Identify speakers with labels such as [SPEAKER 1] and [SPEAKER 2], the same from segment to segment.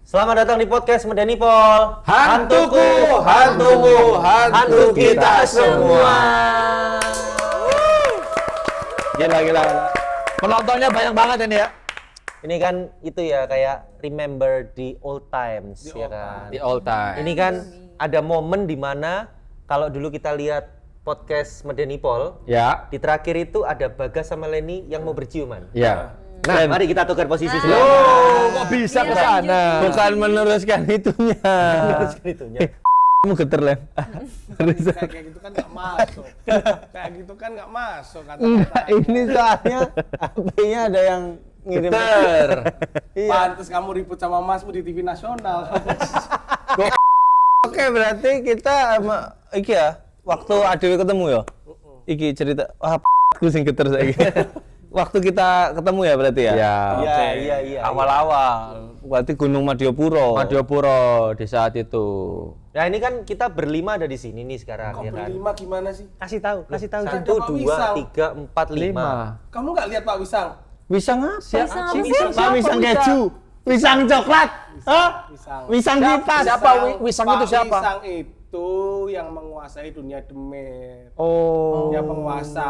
[SPEAKER 1] Selamat datang di podcast Medeni Pol.
[SPEAKER 2] Hantuku, hantumu, hantu kita semua.
[SPEAKER 3] Gila. Penontonnya banyak banget ini ya.
[SPEAKER 1] Ini kan itu ya kayak remember the old times ya kan.
[SPEAKER 3] Di all time.
[SPEAKER 1] Ini kan ada momen di mana kalau dulu kita lihat podcast Medeni Pol,
[SPEAKER 3] Ya.
[SPEAKER 1] di terakhir itu ada Bagas sama Leni yang mau berciuman.
[SPEAKER 3] Ya.
[SPEAKER 1] Nah, mari kita tukar posisi
[SPEAKER 3] Oh,
[SPEAKER 1] sekarang.
[SPEAKER 3] kok bisa ke sana?
[SPEAKER 2] Bukan meneruskan itunya.
[SPEAKER 1] Itunya.
[SPEAKER 2] Kamu geter, Len.
[SPEAKER 4] Kayak gitu kan nggak masuk. Kayak gitu kan nggak masuk
[SPEAKER 2] Enggak,
[SPEAKER 4] kata-kata.
[SPEAKER 2] ini soalnya HP-nya ada yang ngirim.
[SPEAKER 3] Geter.
[SPEAKER 2] Iya.
[SPEAKER 4] Pantes kamu ribut sama Masmu di TV nasional.
[SPEAKER 2] Oke, berarti kita sama iki ya, waktu ADW ketemu ya. Iki cerita, aku sing geter saiki. Waktu kita ketemu ya berarti ya?
[SPEAKER 3] Ya.
[SPEAKER 1] Iya.
[SPEAKER 2] Awal-awal. Berarti Gunung Madiopuro.
[SPEAKER 3] Madiopuro di saat itu.
[SPEAKER 1] Nah, ini kan kita berlima ada di sini nih sekarang
[SPEAKER 4] Kok
[SPEAKER 1] ya kan.
[SPEAKER 4] berlima gimana sih?
[SPEAKER 1] Kasih tahu.
[SPEAKER 4] Ada
[SPEAKER 1] 1,
[SPEAKER 4] Pak
[SPEAKER 1] 2,
[SPEAKER 4] Wisang.
[SPEAKER 1] 3, 4, 5.
[SPEAKER 4] Kamu nggak lihat Pak Wisang?
[SPEAKER 2] Wisang apa?
[SPEAKER 3] Siapa?
[SPEAKER 2] Wisang keju. Wisang coklat. Hah?
[SPEAKER 4] Wisang.
[SPEAKER 2] Wisang kipas.
[SPEAKER 3] Siapa Wisang itu
[SPEAKER 4] Pak
[SPEAKER 3] siapa?
[SPEAKER 4] Wisang itu yang menguasai dunia demit.
[SPEAKER 2] Oh.
[SPEAKER 4] Dia penguasa.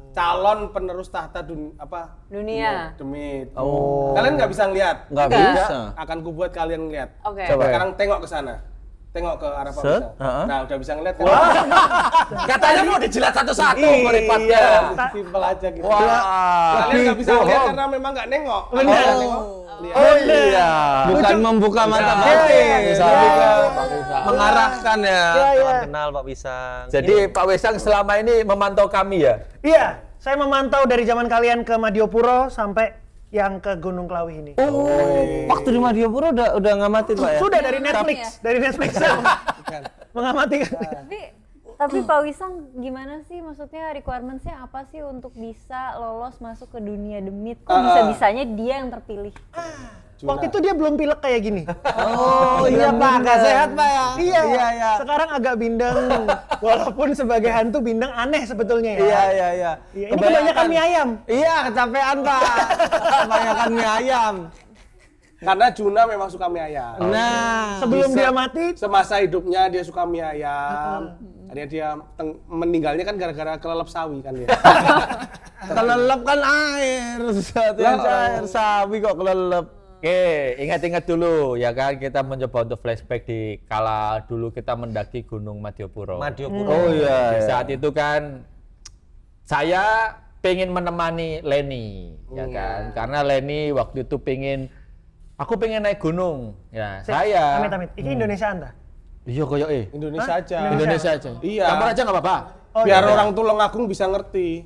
[SPEAKER 4] Calon penerus tahta
[SPEAKER 5] Dunia.
[SPEAKER 4] demit.
[SPEAKER 2] Oh.
[SPEAKER 4] Kalian nggak bisa ngeliat?
[SPEAKER 2] Nggak
[SPEAKER 5] Nggak.
[SPEAKER 2] bisa.
[SPEAKER 4] Akan kubuat kalian ngeliat.
[SPEAKER 5] Oke.
[SPEAKER 2] Coba.
[SPEAKER 4] Sekarang tengok ke sana. Tengok ke arah Pak
[SPEAKER 2] Set,
[SPEAKER 4] Wisang.
[SPEAKER 2] heeh.
[SPEAKER 4] Nah, udah bisa ngeliat kan?
[SPEAKER 3] Katanya mau dijilat satu-satu meripatnya.
[SPEAKER 4] Simpel aja gitu.
[SPEAKER 3] Wah.
[SPEAKER 4] Kalian nggak bisa ngeliat karena memang nggak nengok. Kalau
[SPEAKER 2] Bener.
[SPEAKER 4] nggak nengok, lihat.
[SPEAKER 3] Oh iya.
[SPEAKER 2] Bukan membuka mata
[SPEAKER 3] Bisa.
[SPEAKER 2] batin.
[SPEAKER 3] Bisa.
[SPEAKER 2] Mengarahkan ya.
[SPEAKER 1] Salam kenal Pak Wisang.
[SPEAKER 3] Jadi Pak Wisang selama ini memantau kami ya?
[SPEAKER 6] Iya, saya memantau dari zaman kalian ke Madiopuro sampai yang ke Gunung Klawi ini.
[SPEAKER 2] Waktu di Madiopuro udah ngamatin Pak ya?
[SPEAKER 6] Sudah dari Netflix,
[SPEAKER 5] ya?
[SPEAKER 6] dari Netflix saya mengamati.
[SPEAKER 5] Tapi Pak Wisang gimana sih, maksudnya requirements-nya apa sih untuk bisa lolos masuk ke dunia demit? Kok bisa-bisanya dia yang terpilih?
[SPEAKER 6] Waktu itu dia belum pilek kayak gini.
[SPEAKER 2] Oh iya Pak, nggak sehat Pak ya?
[SPEAKER 6] Iya. Sekarang agak bindeng. Walaupun sebagai hantu bindeng aneh sebetulnya ya.
[SPEAKER 2] Iya.
[SPEAKER 6] Iya, ini kebanyakan mie ayam.
[SPEAKER 2] Iya, kecapean Pak. Kebanyakan mie ayam.
[SPEAKER 4] Karena Juna memang suka mie ayam.
[SPEAKER 2] Nah,
[SPEAKER 6] Sebelum dia mati,
[SPEAKER 4] Semasa hidupnya dia suka mie ayam. Akhirnya dia meninggalnya kan gara-gara kelelep sawi kan dia.
[SPEAKER 2] kelelep kan air. Sesuatu yang air sawi kok kelelep.
[SPEAKER 3] Oke, ingat-ingat dulu ya kan, kita mencoba untuk flashback di kala dulu kita mendaki Gunung Madiopuro.
[SPEAKER 1] Madiopuro.
[SPEAKER 2] Oh iya.
[SPEAKER 3] Di saat itu kan saya pengen menemani Leni, ya kan, karena Leni waktu itu aku pengen naik gunung, ya saya.
[SPEAKER 6] Amit. Ini Indonesia Anda.
[SPEAKER 3] Iya koyo
[SPEAKER 4] Indonesia aja.
[SPEAKER 3] Indonesia aja.
[SPEAKER 4] Iya.
[SPEAKER 3] Kamu aja nggak apa-apa.
[SPEAKER 4] Biar orang Tulungagung bisa ngerti.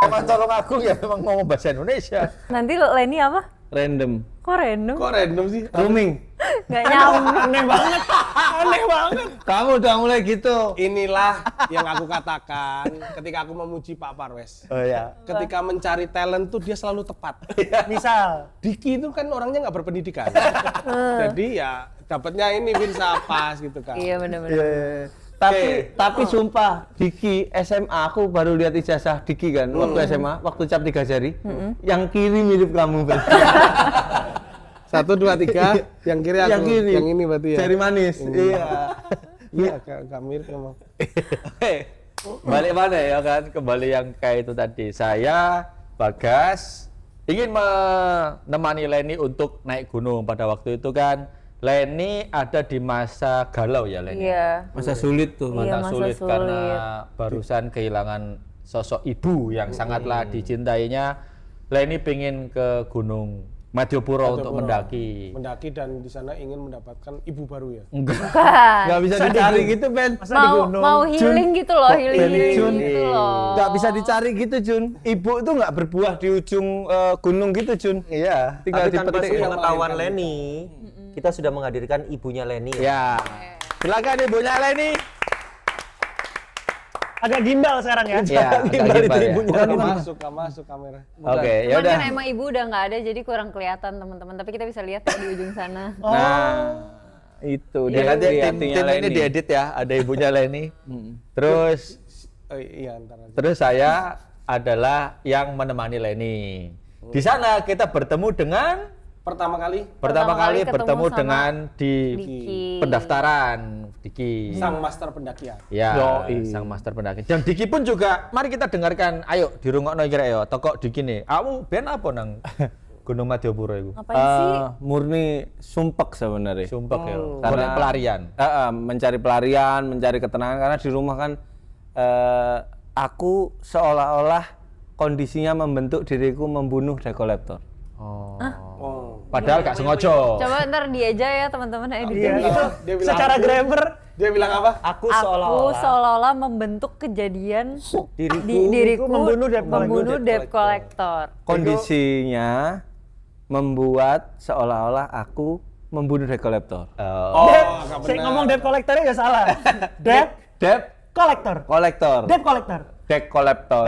[SPEAKER 3] Emang tolong aku ya memang ngomong bahasa Indonesia.
[SPEAKER 5] Nanti Leni apa?
[SPEAKER 2] Random.
[SPEAKER 5] Kok random?
[SPEAKER 4] Kok random sih?
[SPEAKER 2] Rooming.
[SPEAKER 5] Nggak nyambung.
[SPEAKER 6] Aneh banget.
[SPEAKER 2] Kamu udah mulai gitu.
[SPEAKER 4] Inilah yang aku katakan ketika aku memuji Pak Parwes.
[SPEAKER 2] Oh ya.
[SPEAKER 4] Ketika mencari talent tuh dia selalu tepat.
[SPEAKER 6] Misal,
[SPEAKER 4] Diki itu kan orangnya nggak berpendidikan. Jadi ya dapatnya ini bisa pas gitu kan.
[SPEAKER 5] Iya benar-benar.
[SPEAKER 2] Tapi sumpah Diki SMA aku baru lihat ijazah Diki kan waktu SMA, waktu cap 3 jari. Yang kiri mirip kamu berarti.
[SPEAKER 4] 1, 2, 3, yang kiri aku.
[SPEAKER 2] Yang kiri.
[SPEAKER 4] Yang ini berarti ya.
[SPEAKER 2] Jari manis. Iya.
[SPEAKER 4] Iya, agak mirip memang.
[SPEAKER 3] Balik mana ya kan, kembali yang kayak itu tadi. Saya, Bagas, ingin menemani Leni untuk naik gunung. Pada waktu itu kan Leni ada di masa galau ya Leni.
[SPEAKER 5] Iya.
[SPEAKER 2] Masa sulit tuh.
[SPEAKER 5] Iya,
[SPEAKER 3] Masa
[SPEAKER 5] masa
[SPEAKER 3] sulit
[SPEAKER 5] sulit.
[SPEAKER 3] karena barusan kehilangan sosok ibu yang sangatlah dicintainya. Leni pengen ke Gunung Madiopuro untuk mendaki.
[SPEAKER 4] Mendaki dan di sana ingin mendapatkan ibu baru ya.
[SPEAKER 3] Enggak.
[SPEAKER 2] Nggak bisa dicari gitu Ben.
[SPEAKER 6] masa di gunung.
[SPEAKER 5] Mau healing gitu loh, healing
[SPEAKER 2] Jun.
[SPEAKER 5] gitu loh.
[SPEAKER 2] Nggak bisa dicari gitu Jun. Ibu itu nggak berbuah di ujung gunung gitu Jun. Iya. Tinggal
[SPEAKER 1] Tapi tanpa
[SPEAKER 2] dipetik.
[SPEAKER 1] sepengetahuan Leni, kita sudah menghadirkan ibunya Leni.
[SPEAKER 3] Ya. Silakan ibunya Leni.
[SPEAKER 6] Agak gimbal sekarang ya.
[SPEAKER 3] Ya,
[SPEAKER 1] Gimbal itu
[SPEAKER 3] ya.
[SPEAKER 1] ibunya.
[SPEAKER 4] Bukan nggak masuk kamera.
[SPEAKER 3] Oke, ya
[SPEAKER 5] Cuman
[SPEAKER 3] udah.
[SPEAKER 5] kan emang ibu udah nggak ada, jadi kurang kelihatan teman-teman. Tapi kita bisa lihat ya di ujung sana.
[SPEAKER 3] Nah, itu
[SPEAKER 2] Iya,
[SPEAKER 3] dia nanti
[SPEAKER 2] lihat
[SPEAKER 3] tim
[SPEAKER 2] ininya
[SPEAKER 3] ini
[SPEAKER 2] Leni.
[SPEAKER 3] diedit ya, ada ibunya Leni. Terus
[SPEAKER 4] Oh, iya, ntar aja.
[SPEAKER 3] terus saya adalah yang menemani Leni. Di sana kita bertemu dengan Pertama kali
[SPEAKER 5] kali ketemu
[SPEAKER 3] bertemu
[SPEAKER 5] sama
[SPEAKER 3] dengan di
[SPEAKER 5] Diki.
[SPEAKER 3] pendaftaran Diki.
[SPEAKER 4] Sang master pendakian.
[SPEAKER 3] Ya,
[SPEAKER 2] Yoi.
[SPEAKER 3] sang master pendakian. Dan Diki pun juga, mari kita dengarkan. Ayo, dirungokno iki rek yo. Toko Diki nih. Kamu ben apa nang Gunung Madiopuro iku?
[SPEAKER 5] Ngapain sih?
[SPEAKER 2] Murni sumpek sebenarnya.
[SPEAKER 3] Sumpek ya.
[SPEAKER 2] Karena-
[SPEAKER 3] Golek pelarian.
[SPEAKER 2] Mencari pelarian, mencari ketenangan karena di rumah kan aku seolah-olah kondisinya membentuk diriku membunuh debt collector.
[SPEAKER 3] Oh.
[SPEAKER 4] Oh.
[SPEAKER 3] Padahal gak sengaja.
[SPEAKER 5] Coba ntar dia aja ya teman-teman
[SPEAKER 6] Iya,
[SPEAKER 5] editing.
[SPEAKER 6] itu
[SPEAKER 4] Dia bilang
[SPEAKER 6] secara
[SPEAKER 4] aku.
[SPEAKER 6] grammar
[SPEAKER 4] Dia bilang apa?
[SPEAKER 1] Aku
[SPEAKER 5] Aku
[SPEAKER 1] seolah-olah
[SPEAKER 5] seolah-olah membentuk kejadian
[SPEAKER 1] Diriku
[SPEAKER 5] diriku
[SPEAKER 6] membunuh debt collector.
[SPEAKER 5] membunuh debt collector.
[SPEAKER 2] Kondisinya membuat seolah-olah aku membunuh debt collector.
[SPEAKER 3] Oh.
[SPEAKER 4] Nggak
[SPEAKER 6] saya
[SPEAKER 4] benar.
[SPEAKER 6] ngomong debt collector ya salah. Debt
[SPEAKER 2] Debt
[SPEAKER 6] collector.
[SPEAKER 2] collector.
[SPEAKER 6] Debt collector.
[SPEAKER 2] Debt collector.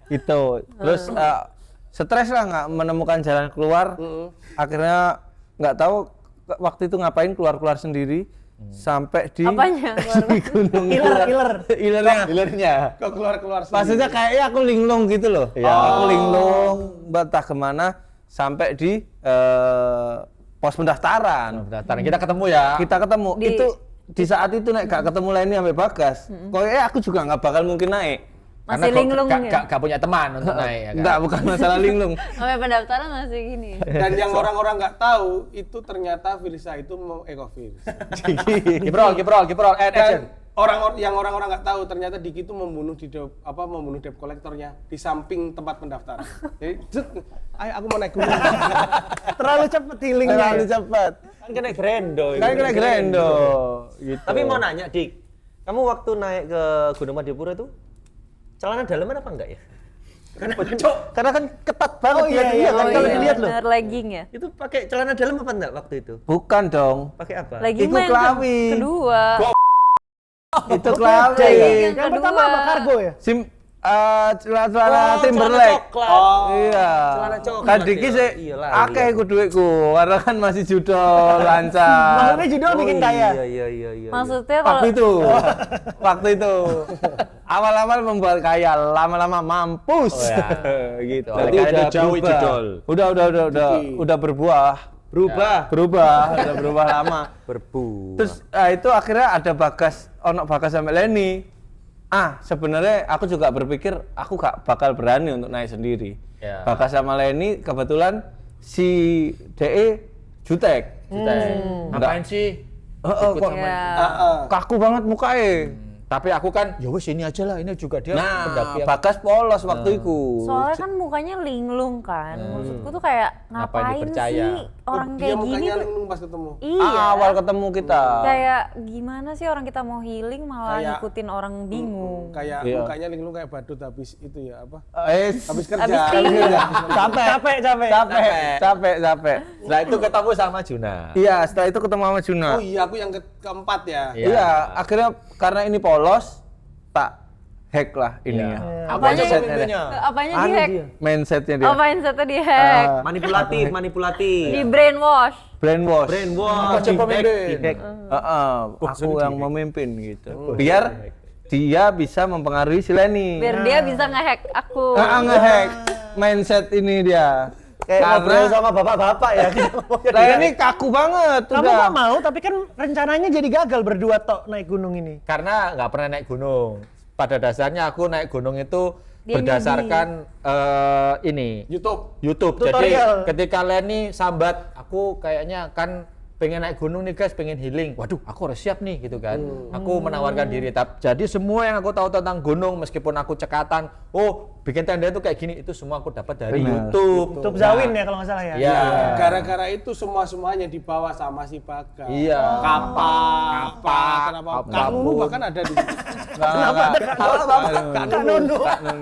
[SPEAKER 2] Itu. Terus stres lah nggak menemukan jalan keluar. Akhirnya nggak tahu waktu itu ngapain keluar-keluar sendiri sampai di
[SPEAKER 5] Apanya?
[SPEAKER 2] di gunung.
[SPEAKER 6] Iler.
[SPEAKER 2] Ilernya.
[SPEAKER 4] Kok keluar sendiri?
[SPEAKER 2] Maksudnya kayaknya aku linglung gitu loh.
[SPEAKER 3] Iya.
[SPEAKER 2] Aku linglung entah kemana sampai di pos pendaftaran.
[SPEAKER 3] Pendaftaran kita ketemu ya.
[SPEAKER 2] Kita ketemu.
[SPEAKER 5] Di-
[SPEAKER 2] Itu di saat itu naik gak ketemu Leni sampai Bagas. Kayaknya aku juga nggak bakal mungkin naik.
[SPEAKER 5] Masih
[SPEAKER 3] kok
[SPEAKER 5] linglung ya?
[SPEAKER 3] gak punya teman untuk naik ya kan.
[SPEAKER 2] Enggak, bukan masalah linglung.
[SPEAKER 5] Sampai pendaftaran masih gini.
[SPEAKER 4] Dan yang orang-orang nggak tahu itu ternyata Firsa itu
[SPEAKER 3] Kiprol, action.
[SPEAKER 4] Dan orang-orang nggak tahu ternyata Diki itu membunuh debt collectornya di samping tempat pendaftaran. Jadi, ayo aku mau naik gunung.
[SPEAKER 6] Terlalu cepet healingnya.
[SPEAKER 2] Terlalu cepat.
[SPEAKER 1] kan kena grendo.
[SPEAKER 2] Kan kena grendo. Gitu.
[SPEAKER 1] Tapi mau nanya, Dik. Kamu waktu naik ke Gunung Madiopuro itu celana dalaman apa enggak ya? Karena kan ketat banget
[SPEAKER 6] Oh, iya,
[SPEAKER 1] lihat
[SPEAKER 6] iya.
[SPEAKER 1] kan
[SPEAKER 6] Oh,
[SPEAKER 1] kalau
[SPEAKER 6] iya.
[SPEAKER 1] dilihat loh.
[SPEAKER 5] Bener, legging ya?
[SPEAKER 1] Itu pakai celana dalam apa enggak waktu itu?
[SPEAKER 2] Bukan dong.
[SPEAKER 1] Pakai apa?
[SPEAKER 5] Legging
[SPEAKER 2] Itu
[SPEAKER 5] mah yang
[SPEAKER 2] kelawi.
[SPEAKER 5] kedua.
[SPEAKER 2] Itu kelawi.
[SPEAKER 5] Yang
[SPEAKER 6] Yang pertama apa kargo ya?
[SPEAKER 2] Celana
[SPEAKER 1] Oh,
[SPEAKER 2] Timberlake.
[SPEAKER 1] celana coklat.
[SPEAKER 2] Iya.
[SPEAKER 1] Celana coklat
[SPEAKER 2] Kan Diki
[SPEAKER 1] ya.
[SPEAKER 2] sih
[SPEAKER 1] Iya lah,
[SPEAKER 2] akeh
[SPEAKER 1] iya.
[SPEAKER 2] ku duitku karena kan masih judol lancar.
[SPEAKER 6] Maksudnya judul bikin kaya.
[SPEAKER 1] Iya.
[SPEAKER 5] Maksudnya kalau
[SPEAKER 2] Waktu itu. Awal-awal membuat kaya, lama-lama mampus.
[SPEAKER 3] Oh, ya.
[SPEAKER 2] Gitu.
[SPEAKER 3] Berarti udah jauh judol.
[SPEAKER 2] Udah berbuah. Udah berubah lama.
[SPEAKER 1] Berbu.
[SPEAKER 2] Terus itu akhirnya ada Bagas sampai Leni. Sebenarnya aku juga berpikir aku gak bakal berani untuk naik sendiri.
[SPEAKER 3] Ya.
[SPEAKER 2] Bagas sama Leni kebetulan si DE jutek.
[SPEAKER 3] Ngapain sih?
[SPEAKER 2] Kok
[SPEAKER 5] ya,
[SPEAKER 2] kaku banget mukanya.
[SPEAKER 3] Tapi aku kan, ya wis ini aja lah, ini juga dia pendaki yang
[SPEAKER 2] Bagas polos waktu itu.
[SPEAKER 5] soalnya kan mukanya linglung kan. Maksudku tuh kayak
[SPEAKER 3] Ngapain
[SPEAKER 5] ngapain
[SPEAKER 3] dipercaya?
[SPEAKER 5] sih orang
[SPEAKER 4] Dia
[SPEAKER 5] kayak gini
[SPEAKER 4] mukanya
[SPEAKER 5] tuh?
[SPEAKER 4] linglung pas ketemu.
[SPEAKER 5] Iya.
[SPEAKER 2] Awal ketemu kita.
[SPEAKER 5] Kayak gimana sih orang kita mau healing malah
[SPEAKER 4] Kayak-
[SPEAKER 5] ngikutin orang bingung.
[SPEAKER 4] Kayak
[SPEAKER 2] Iya.
[SPEAKER 4] mukanya linglung kayak badut habis itu ya apa?
[SPEAKER 2] Habis
[SPEAKER 4] Habis kerja.
[SPEAKER 5] Habis tinggi.
[SPEAKER 2] capek.
[SPEAKER 3] Setelah itu ketemu sama Juna.
[SPEAKER 2] Iya, setelah itu ketemu sama Juna.
[SPEAKER 4] Oh iya, aku yang keempat ya.
[SPEAKER 3] Iya.
[SPEAKER 2] Iya, akhirnya karena ini polos, tak hack lah ininya.
[SPEAKER 5] Apanya
[SPEAKER 3] mindsetnya?
[SPEAKER 5] Apanya di hack?
[SPEAKER 2] Mindsetnya dia.
[SPEAKER 5] Oh, mindsetnya di hack.
[SPEAKER 1] Manipulatif.
[SPEAKER 5] Di brainwash.
[SPEAKER 2] Brainwash.
[SPEAKER 3] Kocok pemimpin.
[SPEAKER 2] Aku yang memimpin gitu. Biar dia bisa mempengaruhi si Leni.
[SPEAKER 5] Biar dia bisa ngehack aku.
[SPEAKER 2] Ngehack mindset ini dia.
[SPEAKER 1] Kayak ngobrol sama bapak-bapak ya.
[SPEAKER 2] Leni kaku banget.
[SPEAKER 6] Kamu
[SPEAKER 2] udah.
[SPEAKER 6] kok mau, tapi kan rencananya jadi gagal berdua tok naik gunung ini.
[SPEAKER 3] Karena nggak pernah naik gunung. Pada dasarnya aku naik gunung itu
[SPEAKER 5] Dia
[SPEAKER 3] berdasarkan ini
[SPEAKER 4] YouTube.
[SPEAKER 3] Jadi
[SPEAKER 6] Tutorial.
[SPEAKER 3] ketika Leni sambat, aku kayaknya kan pengen naik gunung nih guys, pengen healing. Waduh, aku harus siap nih gitu kan. Aku menawarkan diri. Jadi semua yang aku tahu tentang gunung, meskipun aku cekatan, bikin tenda itu kayak gini, itu semua aku dapat dari YouTube.
[SPEAKER 6] Untuk Zawin ya kalau nggak salah ya.
[SPEAKER 3] Iya.
[SPEAKER 4] Gara-gara itu semuanya dibawa sama si Bagas.
[SPEAKER 3] Iya.
[SPEAKER 4] Kenapa? Kak Nunu bahkan ada di situ.
[SPEAKER 6] Kak Nunu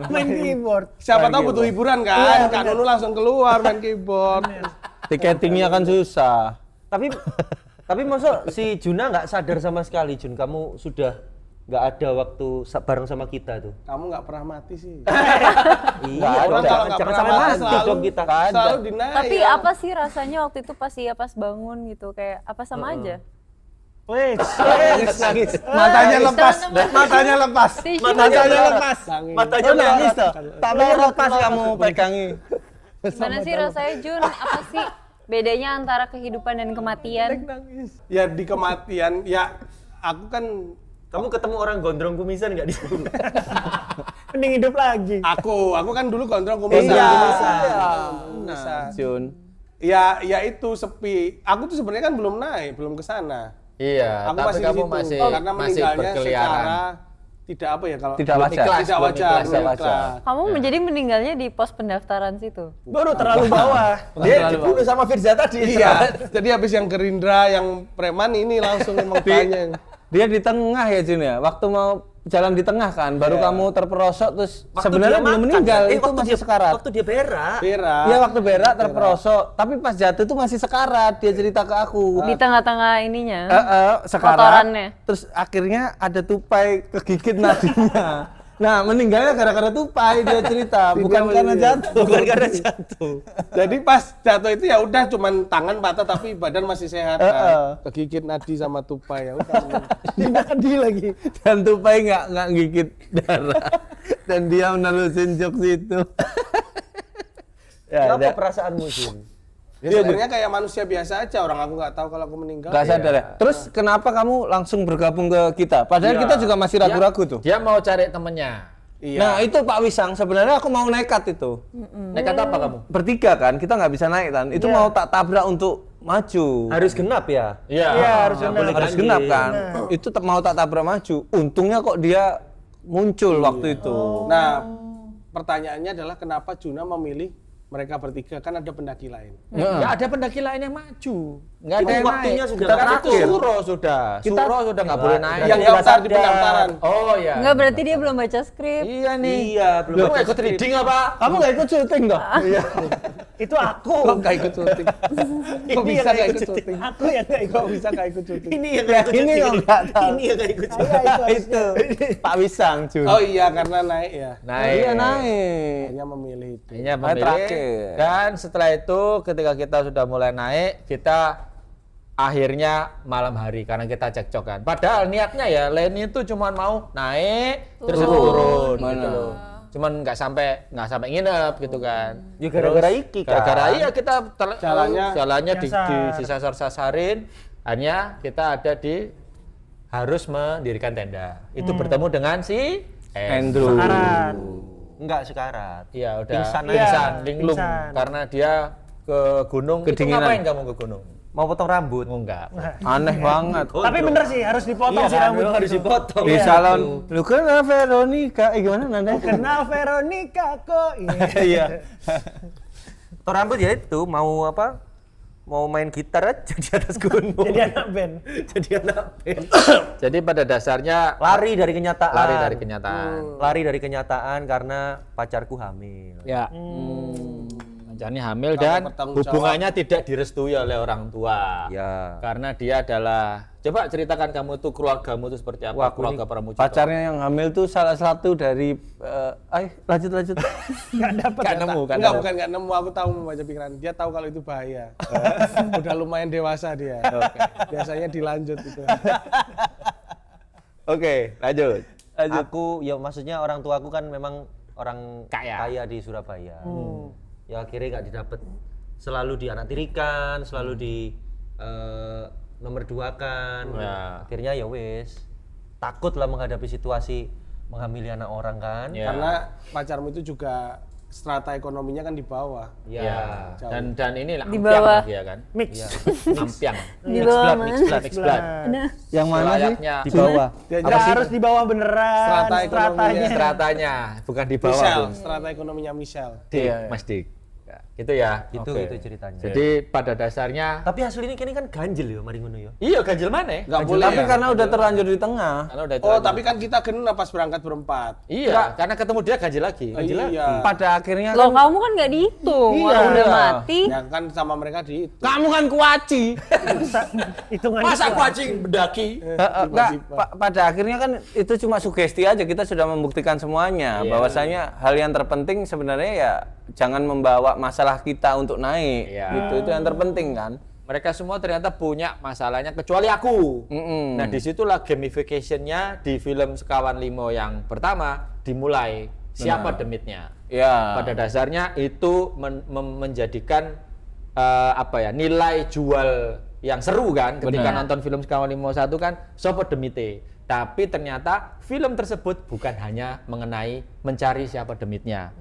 [SPEAKER 6] main keyboard.
[SPEAKER 4] Siapa tahu butuh hiburan kan? Kak Nunu langsung keluar main keyboard.
[SPEAKER 2] Tiketingnya kan susah.
[SPEAKER 1] Tapi maksud si Juna nggak sadar sama sekali, Jun, kamu sudah nggak ada waktu bareng sama kita tuh.
[SPEAKER 4] Kamu nggak pernah mati sih.
[SPEAKER 1] Iya,
[SPEAKER 4] Orang kalau nggak
[SPEAKER 1] jangan
[SPEAKER 4] pernah
[SPEAKER 1] sampai
[SPEAKER 4] mati
[SPEAKER 1] mati
[SPEAKER 4] selalu
[SPEAKER 1] dong kita.
[SPEAKER 4] selalu dinaik.
[SPEAKER 5] Tapi apa sih rasanya waktu itu pas bangun gitu? Kayak apa sama aja?
[SPEAKER 6] Wih,
[SPEAKER 1] Nangis.
[SPEAKER 2] Matanya lepas. Matanya lepas.
[SPEAKER 5] Tisu
[SPEAKER 2] Matanya lepas.
[SPEAKER 4] Nangis.
[SPEAKER 2] Matanya nangis toh. Tak mau lepas kamu pegangi.
[SPEAKER 5] Gimana sih rasanya Jun? Apa sih bedanya antara kehidupan dan kematian?
[SPEAKER 4] Ya di kematian, ya aku kan
[SPEAKER 1] Kamu ketemu orang gondrong kumisan nggak di sana?
[SPEAKER 6] Mending hidup lagi.
[SPEAKER 4] aku kan dulu gondrong kumisan.
[SPEAKER 2] Nah, Jun.
[SPEAKER 4] Ya itu sepi. Aku tuh sebenarnya kan belum naik, belum ke sana.
[SPEAKER 3] Iya,
[SPEAKER 4] Aku
[SPEAKER 3] tapi
[SPEAKER 4] masih di
[SPEAKER 3] kamu
[SPEAKER 4] situ.
[SPEAKER 3] masih
[SPEAKER 4] Karena
[SPEAKER 3] masih
[SPEAKER 4] meninggalnya
[SPEAKER 3] berkeliaran.
[SPEAKER 4] secara tidak apa ya kalau
[SPEAKER 2] Tidak wajar.
[SPEAKER 3] Ikhlas,
[SPEAKER 4] tidak
[SPEAKER 3] belum
[SPEAKER 4] wajar,
[SPEAKER 3] ikhlas,
[SPEAKER 4] belum
[SPEAKER 2] wajar.
[SPEAKER 4] ikhlas.
[SPEAKER 5] Kamu menjadi meninggalnya di pos pendaftaran situ.
[SPEAKER 6] Baru terlalu bawah.
[SPEAKER 1] Dia dibunuh sama Firza tadi.
[SPEAKER 4] Iya, jadi habis yang Gerindra, yang preman ini langsung emang tanya.
[SPEAKER 2] Dia di tengah ya Jun ya. Waktu mau jalan di tengah kan, baru kamu terperosok terus
[SPEAKER 1] Waktu
[SPEAKER 2] sebenarnya
[SPEAKER 1] dia
[SPEAKER 2] belum
[SPEAKER 1] makan,
[SPEAKER 2] meninggal,
[SPEAKER 1] kan?
[SPEAKER 2] itu
[SPEAKER 1] waktu
[SPEAKER 2] masih
[SPEAKER 1] dia,
[SPEAKER 2] sekarat.
[SPEAKER 1] Waktu dia berak.
[SPEAKER 4] Berak.
[SPEAKER 2] Iya waktu berak terperosok, tapi pas jatuh itu masih sekarat. Dia cerita ke aku.
[SPEAKER 5] Di tengah-tengah ininya.
[SPEAKER 2] Sekarat.
[SPEAKER 5] Kotorannya.
[SPEAKER 2] Terus akhirnya ada tupai kegigit nadinya. Nah, meninggalnya gara-gara tupai dia cerita, bukan karena jatuh.
[SPEAKER 1] Bukan karena jatuh.
[SPEAKER 4] Jadi pas jatuh itu ya udah cuman tangan patah tapi badan masih sehat kan. Kegigit nadi sama tupai ya udah.
[SPEAKER 6] Nadi lagi.
[SPEAKER 2] Dan tupai nggak gigit darah. Dan dia menelusin jokes itu.
[SPEAKER 1] Ya, apa perasaanmu, Jun?
[SPEAKER 4] Ya sebenarnya kayak manusia biasa aja, orang aku nggak tahu kalau aku meninggal.
[SPEAKER 2] Gak sadar ya. Terus kenapa kamu langsung bergabung ke kita? Padahal kita juga masih ragu-ragu tuh.
[SPEAKER 3] Dia mau cari temennya.
[SPEAKER 4] Iya.
[SPEAKER 2] Nah itu Pak Wisang, sebenarnya aku mau nekat itu.
[SPEAKER 3] Nekat apa kamu?
[SPEAKER 2] Bertiga kan, kita nggak bisa naik kan. Itu mau tak tabrak untuk maju.
[SPEAKER 1] Harus genap ya?
[SPEAKER 3] Iya.
[SPEAKER 6] Iya, harus
[SPEAKER 1] nggak
[SPEAKER 6] genap.
[SPEAKER 1] boleh
[SPEAKER 2] Harus
[SPEAKER 1] ganjil.
[SPEAKER 2] genap kan. Itu mau tak tabrak maju. Untungnya kok dia muncul waktu itu.
[SPEAKER 4] Nah, pertanyaannya adalah kenapa Juna memilih mereka bertiga, kan ada pendaki lain.
[SPEAKER 3] Ya ada pendaki lain yang maju. Nggak ada
[SPEAKER 1] Itu
[SPEAKER 3] yang
[SPEAKER 1] waktunya
[SPEAKER 3] naik.
[SPEAKER 1] sudah
[SPEAKER 3] Kan itu
[SPEAKER 2] terakhir.
[SPEAKER 3] Suro sudah. Suro sudah nggak boleh naik.
[SPEAKER 4] Yang daftar di pendaftaran.
[SPEAKER 3] Oh iya.
[SPEAKER 5] Enggak, berarti dia belum baca skrip.
[SPEAKER 3] Iya nih.
[SPEAKER 1] Iya, belum
[SPEAKER 3] Lu
[SPEAKER 1] baca
[SPEAKER 3] ikut reading apa?
[SPEAKER 2] Kamu nggak ikut syuting dong? Iya.
[SPEAKER 6] Itu aku.
[SPEAKER 4] Kok nggak ikut syuting? Kok
[SPEAKER 6] Ini
[SPEAKER 4] bisa
[SPEAKER 6] yang
[SPEAKER 4] nggak
[SPEAKER 6] ikut
[SPEAKER 4] ikut syuting?
[SPEAKER 6] Aku yang nggak ikut.
[SPEAKER 4] Kok bisa nggak ikut syuting?
[SPEAKER 1] Ini yang nggak ikut
[SPEAKER 2] Ini
[SPEAKER 1] syuting.
[SPEAKER 2] yang nggak tahu.
[SPEAKER 1] Ini yang nggak ikut syuting.
[SPEAKER 2] Itu Pak Wisang Jun.
[SPEAKER 4] Oh iya, karena naik ya.
[SPEAKER 3] Naik.
[SPEAKER 2] Iya naik.
[SPEAKER 4] Hanya memilih itu.
[SPEAKER 3] Akhirnya
[SPEAKER 2] Naik
[SPEAKER 3] memilih.
[SPEAKER 2] terakhir.
[SPEAKER 3] Dan setelah itu ketika kita sudah mulai naik, kita akhirnya malam hari karena kita cekcokan. Padahal niatnya ya Leni itu cuma mau naik terus turun gitu loh. Cuman nggak sampai nginep gitu kan.
[SPEAKER 1] Ya gara-gara iki kan.
[SPEAKER 3] Gara-gara iya kita jalannya
[SPEAKER 6] Nyasar.
[SPEAKER 3] disasar-sasarin. Hanya kita ada di harus mendirikan tenda. Itu bertemu dengan si
[SPEAKER 2] Andrew.
[SPEAKER 6] Sekarat.
[SPEAKER 1] Enggak sekarat.
[SPEAKER 3] Iya udah
[SPEAKER 1] Pingsan aja.
[SPEAKER 3] pingsan, linglung
[SPEAKER 6] Pingsan.
[SPEAKER 3] karena dia ke gunung. Itu
[SPEAKER 2] Kedinginan.
[SPEAKER 3] ngapain kamu ke gunung?
[SPEAKER 1] Mau potong rambut.
[SPEAKER 3] Oh, enggak.
[SPEAKER 2] Aneh banget.
[SPEAKER 6] Tapi bener sih, harus dipotong
[SPEAKER 1] Iya
[SPEAKER 6] sih
[SPEAKER 1] kan,
[SPEAKER 6] rambut.
[SPEAKER 1] memang harus
[SPEAKER 6] itu.
[SPEAKER 1] dipotong.
[SPEAKER 2] Di salon, lu kenal Veronica? Gimana nanda?
[SPEAKER 6] Kenal Veronica kok.
[SPEAKER 2] Iya.
[SPEAKER 1] Potong rambut ya itu mau apa? Mau main gitar aja di atas gunung.
[SPEAKER 6] Jadi anak band.
[SPEAKER 1] Jadi anak band.
[SPEAKER 3] Jadi pada dasarnya
[SPEAKER 1] Lari dari kenyataan.
[SPEAKER 3] lari dari kenyataan.
[SPEAKER 1] Lari dari kenyataan karena pacarku hamil.
[SPEAKER 3] Ya. Pacarnya hamil dan
[SPEAKER 4] bertanggung jawab.
[SPEAKER 3] hubungannya tidak direstui oleh orang tua.
[SPEAKER 1] Ya.
[SPEAKER 3] Karena dia adalah coba ceritakan kamu itu keluargamu itu seperti apa?
[SPEAKER 1] Wah, aku
[SPEAKER 3] keluarga Pramucito.
[SPEAKER 2] Pacarnya yang hamil tuh salah satu dari lanjut.
[SPEAKER 6] Nggak dapet.
[SPEAKER 3] Nggak nemu kan?
[SPEAKER 4] Enggak, bukan nggak nemu, aku tahu membaca pikiran. Dia tahu kalau itu bahaya. Udah lumayan dewasa dia. Biasanya dilanjut itu.
[SPEAKER 3] Oke, lanjut.
[SPEAKER 1] Aku ya maksudnya orang tuaku kan memang orang
[SPEAKER 3] Kaya.
[SPEAKER 1] di Surabaya. Ya akhirnya nggak didapat, selalu dianaktirikan, selalu di nomor duakan.
[SPEAKER 3] Ya.
[SPEAKER 1] Akhirnya ya wes takut lah menghadapi situasi menghamili anak orang kan.
[SPEAKER 3] Ya.
[SPEAKER 4] Karena pacarmu itu juga strata ekonominya kan di bawah.
[SPEAKER 3] Ya.
[SPEAKER 4] Jauh.
[SPEAKER 3] Dan ini
[SPEAKER 5] Di
[SPEAKER 3] ampiang
[SPEAKER 5] bawah.
[SPEAKER 3] dia kan.
[SPEAKER 6] Mix.
[SPEAKER 3] Ampiang.
[SPEAKER 5] Di bawah mana?
[SPEAKER 3] Mix blood.
[SPEAKER 2] Yang mana sih?
[SPEAKER 3] Selayaknya
[SPEAKER 1] Di bawah.
[SPEAKER 4] Dia
[SPEAKER 6] Nggak harus di bawah beneran.
[SPEAKER 4] Strata ekonominya.
[SPEAKER 3] stratanya, bukan di bawah.
[SPEAKER 4] Michelle,
[SPEAKER 3] Bung.
[SPEAKER 4] strata ekonominya Michelle.
[SPEAKER 3] Dik, Mas Dik. Ya, gitu ya.
[SPEAKER 1] Itu
[SPEAKER 3] Oke.
[SPEAKER 1] itu ceritanya.
[SPEAKER 3] Jadi pada dasarnya
[SPEAKER 1] Tapi hasil ini kan ganjil ya mari ngono ya.
[SPEAKER 3] iya ganjil mana?
[SPEAKER 4] Nggak boleh
[SPEAKER 2] Tapi
[SPEAKER 4] ya?
[SPEAKER 2] karena udah terlanjur di tengah.
[SPEAKER 3] Karena udah
[SPEAKER 4] Oh, tapi kan kita genap pas berangkat berempat.
[SPEAKER 3] iya, karena ketemu dia ganjil lagi.
[SPEAKER 4] Oh, iya.
[SPEAKER 2] Pada akhirnya
[SPEAKER 5] Loh,
[SPEAKER 2] kan
[SPEAKER 5] kamu kan nggak dihitung.
[SPEAKER 2] Iya.
[SPEAKER 5] Orang udah mati.
[SPEAKER 4] Ya kan sama mereka di itu.
[SPEAKER 2] kamu kan kuaci.
[SPEAKER 6] Hitungan.
[SPEAKER 3] Masa kucing bendaki?
[SPEAKER 2] Enggak, pada akhirnya kan itu cuma sugesti aja, kita sudah membuktikan semuanya bahwasanya hal yang terpenting sebenarnya ya jangan membawa masalah kita untuk naik.
[SPEAKER 3] Iya.
[SPEAKER 2] Gitu, itu yang terpenting kan.
[SPEAKER 3] Mereka semua ternyata punya masalahnya kecuali aku. Nah disitulah gamification-nya di film Sekawan Limo yang pertama dimulai. Siapa demitnya?
[SPEAKER 2] Ya.
[SPEAKER 3] Pada dasarnya itu menjadikan nilai jual yang seru kan ketika
[SPEAKER 2] Benar.
[SPEAKER 3] nonton film Sekawan Limo 1 kan Sopo Demite. Tapi ternyata film tersebut bukan hanya mengenai mencari siapa demitnya.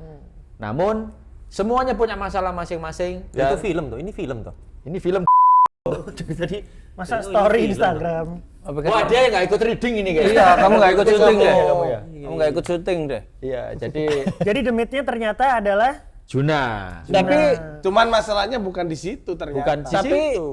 [SPEAKER 3] Namun semuanya punya masalah masing-masing.
[SPEAKER 1] Itu
[SPEAKER 3] Dan
[SPEAKER 1] film tuh, ini film tuh.
[SPEAKER 3] ini film.
[SPEAKER 1] Jadi
[SPEAKER 6] Masa
[SPEAKER 1] itu
[SPEAKER 6] story
[SPEAKER 1] film
[SPEAKER 6] Instagram.
[SPEAKER 3] Wah, dia yang nggak ikut reading ini kayaknya.
[SPEAKER 2] Iya, kamu nggak ikut syuting deh.
[SPEAKER 3] Kamu ya?
[SPEAKER 2] Kamu nggak ikut syuting deh.
[SPEAKER 3] Iya, jadi
[SPEAKER 6] Jadi demitnya ternyata adalah
[SPEAKER 3] Juna.
[SPEAKER 2] Tapi
[SPEAKER 4] Cuman masalahnya bukan di situ ternyata.
[SPEAKER 3] Bukan di
[SPEAKER 2] tapi
[SPEAKER 3] situ.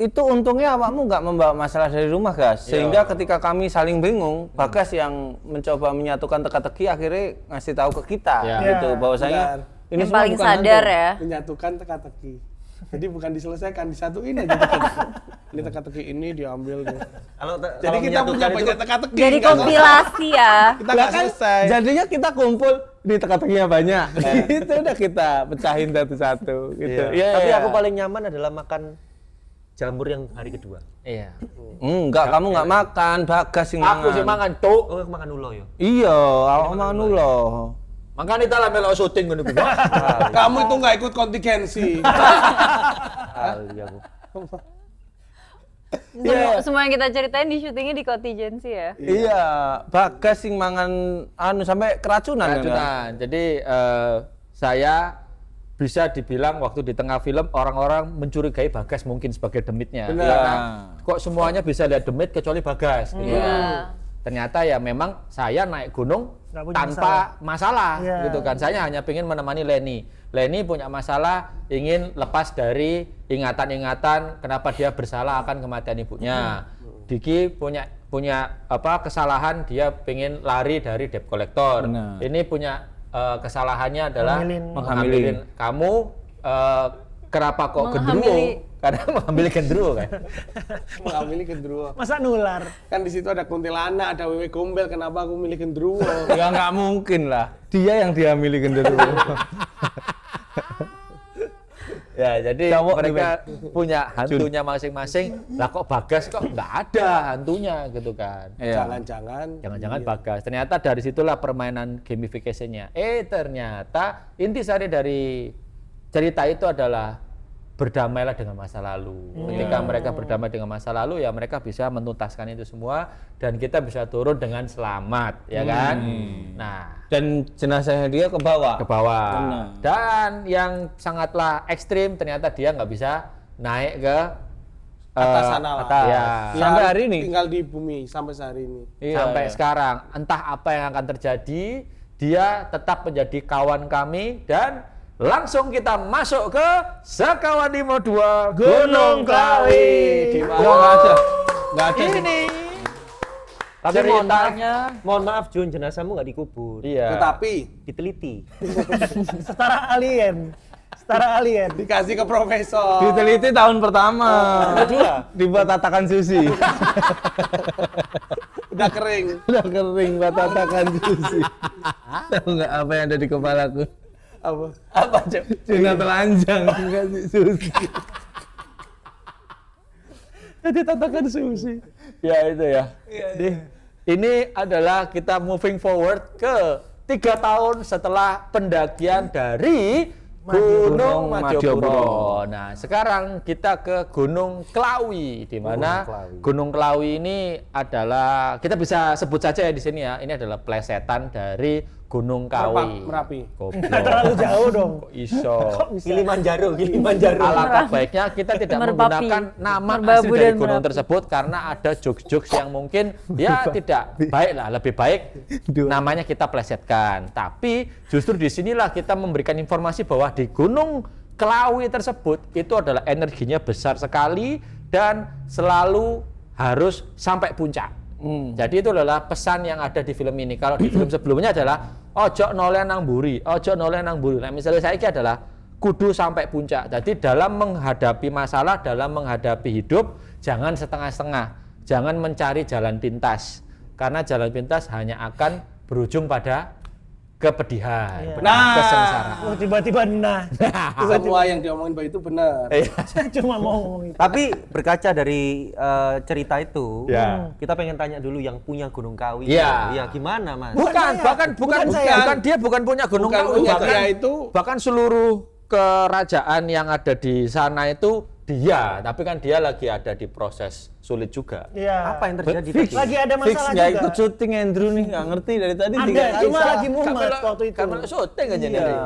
[SPEAKER 2] itu untungnya awakmu nggak membawa masalah dari rumah, Gas. Sehingga ketika kami saling bingung, Bagas yang mencoba menyatukan teka-teki akhirnya ngasih tahu ke kita
[SPEAKER 3] Ya.
[SPEAKER 2] gitu bahwasanya
[SPEAKER 4] Benar.
[SPEAKER 2] ini
[SPEAKER 5] Yang
[SPEAKER 2] semua
[SPEAKER 5] paling
[SPEAKER 2] bukan
[SPEAKER 5] sadar
[SPEAKER 2] hantu.
[SPEAKER 5] ya.
[SPEAKER 4] Menyatukan teka-teki. Jadi bukan diselesaikan, disatuin aja teka-teki. Ini teka-teki ini diambil deh. Jadi kita punya banyak teka-teki.
[SPEAKER 5] Jadi
[SPEAKER 4] nggak selesai.
[SPEAKER 5] kompilasi ya.
[SPEAKER 4] Kita nggak selesai.
[SPEAKER 2] Jadinya kita kumpul di teka-tekinya banyak. Itu udah kita pecahin satu-satu gitu.
[SPEAKER 1] Iya.
[SPEAKER 2] Iya,
[SPEAKER 1] Tapi
[SPEAKER 2] iya.
[SPEAKER 1] aku paling nyaman adalah makan jamur yang hari kedua.
[SPEAKER 3] Iya.
[SPEAKER 2] Enggak, kamu nggak makan, Bagas yang
[SPEAKER 3] Aku sih mangan tuh.
[SPEAKER 1] Oh, aku makan ulo ya.
[SPEAKER 2] Iya, awak manu loh.
[SPEAKER 3] Makanya kita lah melok syuting ngono kuwi.
[SPEAKER 4] Kamu itu nggak ikut kontingensi.
[SPEAKER 1] Kali aku.
[SPEAKER 5] Semua yang kita ceritain di syutingnya di contingency ya.
[SPEAKER 2] Iya, Bagas sing mangan anu sampai keracunan.
[SPEAKER 3] Keracunan. Jadi saya bisa dibilang waktu di tengah film orang-orang mencurigai Bagas mungkin sebagai demitnya.
[SPEAKER 4] Benar.
[SPEAKER 3] Karena kok semuanya bisa lihat demit kecuali Bagas. Gitu.
[SPEAKER 5] Iya.
[SPEAKER 3] Ternyata ya memang saya naik gunung
[SPEAKER 6] Nggak punya
[SPEAKER 3] tanpa masalah
[SPEAKER 6] Iya.
[SPEAKER 3] gitu kan. Saya hanya ingin menemani Leni. Leni punya masalah, ingin lepas dari ingatan-ingatan kenapa dia bersalah akan kematian ibunya. Diki punya kesalahan, dia pengen lari dari debt collector.
[SPEAKER 2] Benar.
[SPEAKER 3] Ini punya kesalahannya adalah
[SPEAKER 2] Menghamilin.
[SPEAKER 3] kamu kenapa kok gendruwo?
[SPEAKER 5] Menghamili.
[SPEAKER 3] Karena mengambil gendruwo kan.
[SPEAKER 4] Mengambil gendruwo.
[SPEAKER 6] masa nular.
[SPEAKER 4] Kan di situ ada kuntilanak, ada wewe gombel. Kenapa aku milih gendruwo?
[SPEAKER 2] Ya nggak mungkin lah. Dia yang diamili genderuwo.
[SPEAKER 3] Ya, jadi
[SPEAKER 2] Cowok
[SPEAKER 3] mereka punya hantunya masing-masing. Lah kok Bagas kok nggak ada hantunya gitu kan.
[SPEAKER 2] Iya.
[SPEAKER 3] Jangan-jangan Bagas. Ternyata dari situlah permainan gamification-nya. Ternyata intisari dari cerita itu adalah berdamailah dengan masa lalu. Ketika mereka berdamai dengan masa lalu, ya mereka bisa menuntaskan itu semua dan kita bisa turun dengan selamat, ya kan? Nah,
[SPEAKER 2] Dan jenazahnya dia ke bawah.
[SPEAKER 3] ke bawah.
[SPEAKER 2] Benar.
[SPEAKER 3] Dan yang sangatlah ekstrim ternyata dia nggak bisa naik ke
[SPEAKER 4] Atas sana lah.
[SPEAKER 3] atas. Ya.
[SPEAKER 2] Sampai hari ini.
[SPEAKER 4] Tinggal di bumi sampai sehari ini.
[SPEAKER 2] Iya,
[SPEAKER 3] Sampai
[SPEAKER 2] iya.
[SPEAKER 3] sekarang entah apa yang akan terjadi, dia tetap menjadi kawan kami dan langsung kita masuk ke Sekawan Limo 2 Gunung Klawi. Di mana
[SPEAKER 2] Nggak ada. Nggak ada.
[SPEAKER 3] ini
[SPEAKER 1] Tapi mohon maaf,
[SPEAKER 3] ceritanya.
[SPEAKER 1] mohon maaf Jun, jenazahmu nggak dikubur.
[SPEAKER 3] Iya.
[SPEAKER 4] Tetapi
[SPEAKER 1] Diteliti.
[SPEAKER 6] Setara alien. Setara alien.
[SPEAKER 4] dikasih ke profesor.
[SPEAKER 2] Diteliti tahun pertama.
[SPEAKER 1] Kedua.
[SPEAKER 2] Dibuat tatakan susi.
[SPEAKER 4] Udah kering.
[SPEAKER 2] Udah kering buat tatakan susi. Tahu nggak apa yang ada di kepalaku?
[SPEAKER 4] Apa?
[SPEAKER 3] Apa, Cuk?
[SPEAKER 2] Cina telanjang dikasih susi.
[SPEAKER 3] Jadi tatakan susi. Ya itu ya. Jadi, ini adalah kita moving forward ke 3 tahun setelah pendakian dari Gunung Madiopuro. Nah, sekarang kita ke Gunung Klawi, di mana Gunung Klawi ini adalah kita bisa sebut saja ya di sini ya. Ini adalah plesetan dari Gunung Kawi.
[SPEAKER 4] Merapi.
[SPEAKER 3] Goblok.
[SPEAKER 6] Terlalu jauh dong.
[SPEAKER 3] Kok iso.
[SPEAKER 1] Kilimanjaro.
[SPEAKER 3] Alangkah baiknya kita tidak
[SPEAKER 5] Merbapi.
[SPEAKER 3] menggunakan nama
[SPEAKER 5] Merbabu
[SPEAKER 3] asli dari
[SPEAKER 5] dan
[SPEAKER 3] gunung
[SPEAKER 5] Merapi.
[SPEAKER 3] tersebut karena ada jokes-jokes yang mungkin ya tidak baik lah, lebih baik namanya kita plesetkan. Tapi justru disinilah kita memberikan informasi bahwa di Gunung Klawi tersebut itu adalah energinya besar sekali dan selalu harus sampai puncak. Jadi itu adalah pesan yang ada di film ini. Kalau di film sebelumnya adalah ojo noleh nang mburi, ojo noleh nang mburi. Nah, misalnya saya adalah kudu sampai puncak. Jadi dalam menghadapi masalah, dalam menghadapi hidup, jangan setengah-setengah. Jangan mencari jalan pintas. Karena jalan pintas hanya akan berujung pada kepedihan,
[SPEAKER 4] Nah.
[SPEAKER 3] kesengsaraan.
[SPEAKER 6] Oh, tiba-tiba nah.
[SPEAKER 4] Semua yang diomongin Mbak itu benar.
[SPEAKER 6] Saya cuma mau ngomong itu.
[SPEAKER 1] Tapi berkaca dari cerita itu,
[SPEAKER 3] Ya.
[SPEAKER 1] kita pengen tanya dulu yang punya Gunung Kawi.
[SPEAKER 3] Ya.
[SPEAKER 1] Iya, gimana, Mas?
[SPEAKER 3] Bukan dia bukan punya gunung
[SPEAKER 4] Bukan
[SPEAKER 3] Kawi,
[SPEAKER 4] punya
[SPEAKER 3] bahkan,
[SPEAKER 4] dia itu-
[SPEAKER 3] bahkan seluruh kerajaan yang ada di sana itu dia, tapi kan dia lagi ada di proses sulit juga.
[SPEAKER 6] Iya.
[SPEAKER 1] Apa yang terjadi
[SPEAKER 2] Fix.
[SPEAKER 1] tadi?
[SPEAKER 6] Lagi ada
[SPEAKER 2] Fix
[SPEAKER 6] masalah
[SPEAKER 2] nggak
[SPEAKER 6] juga.
[SPEAKER 2] ikut syuting Andrew nih, nggak ngerti dari tadi.
[SPEAKER 6] Ada,
[SPEAKER 2] tiga kali
[SPEAKER 6] cuma
[SPEAKER 2] salah.
[SPEAKER 6] lagi mumet waktu itu.
[SPEAKER 3] Kamera syuting aja
[SPEAKER 2] Iya.
[SPEAKER 3] nih.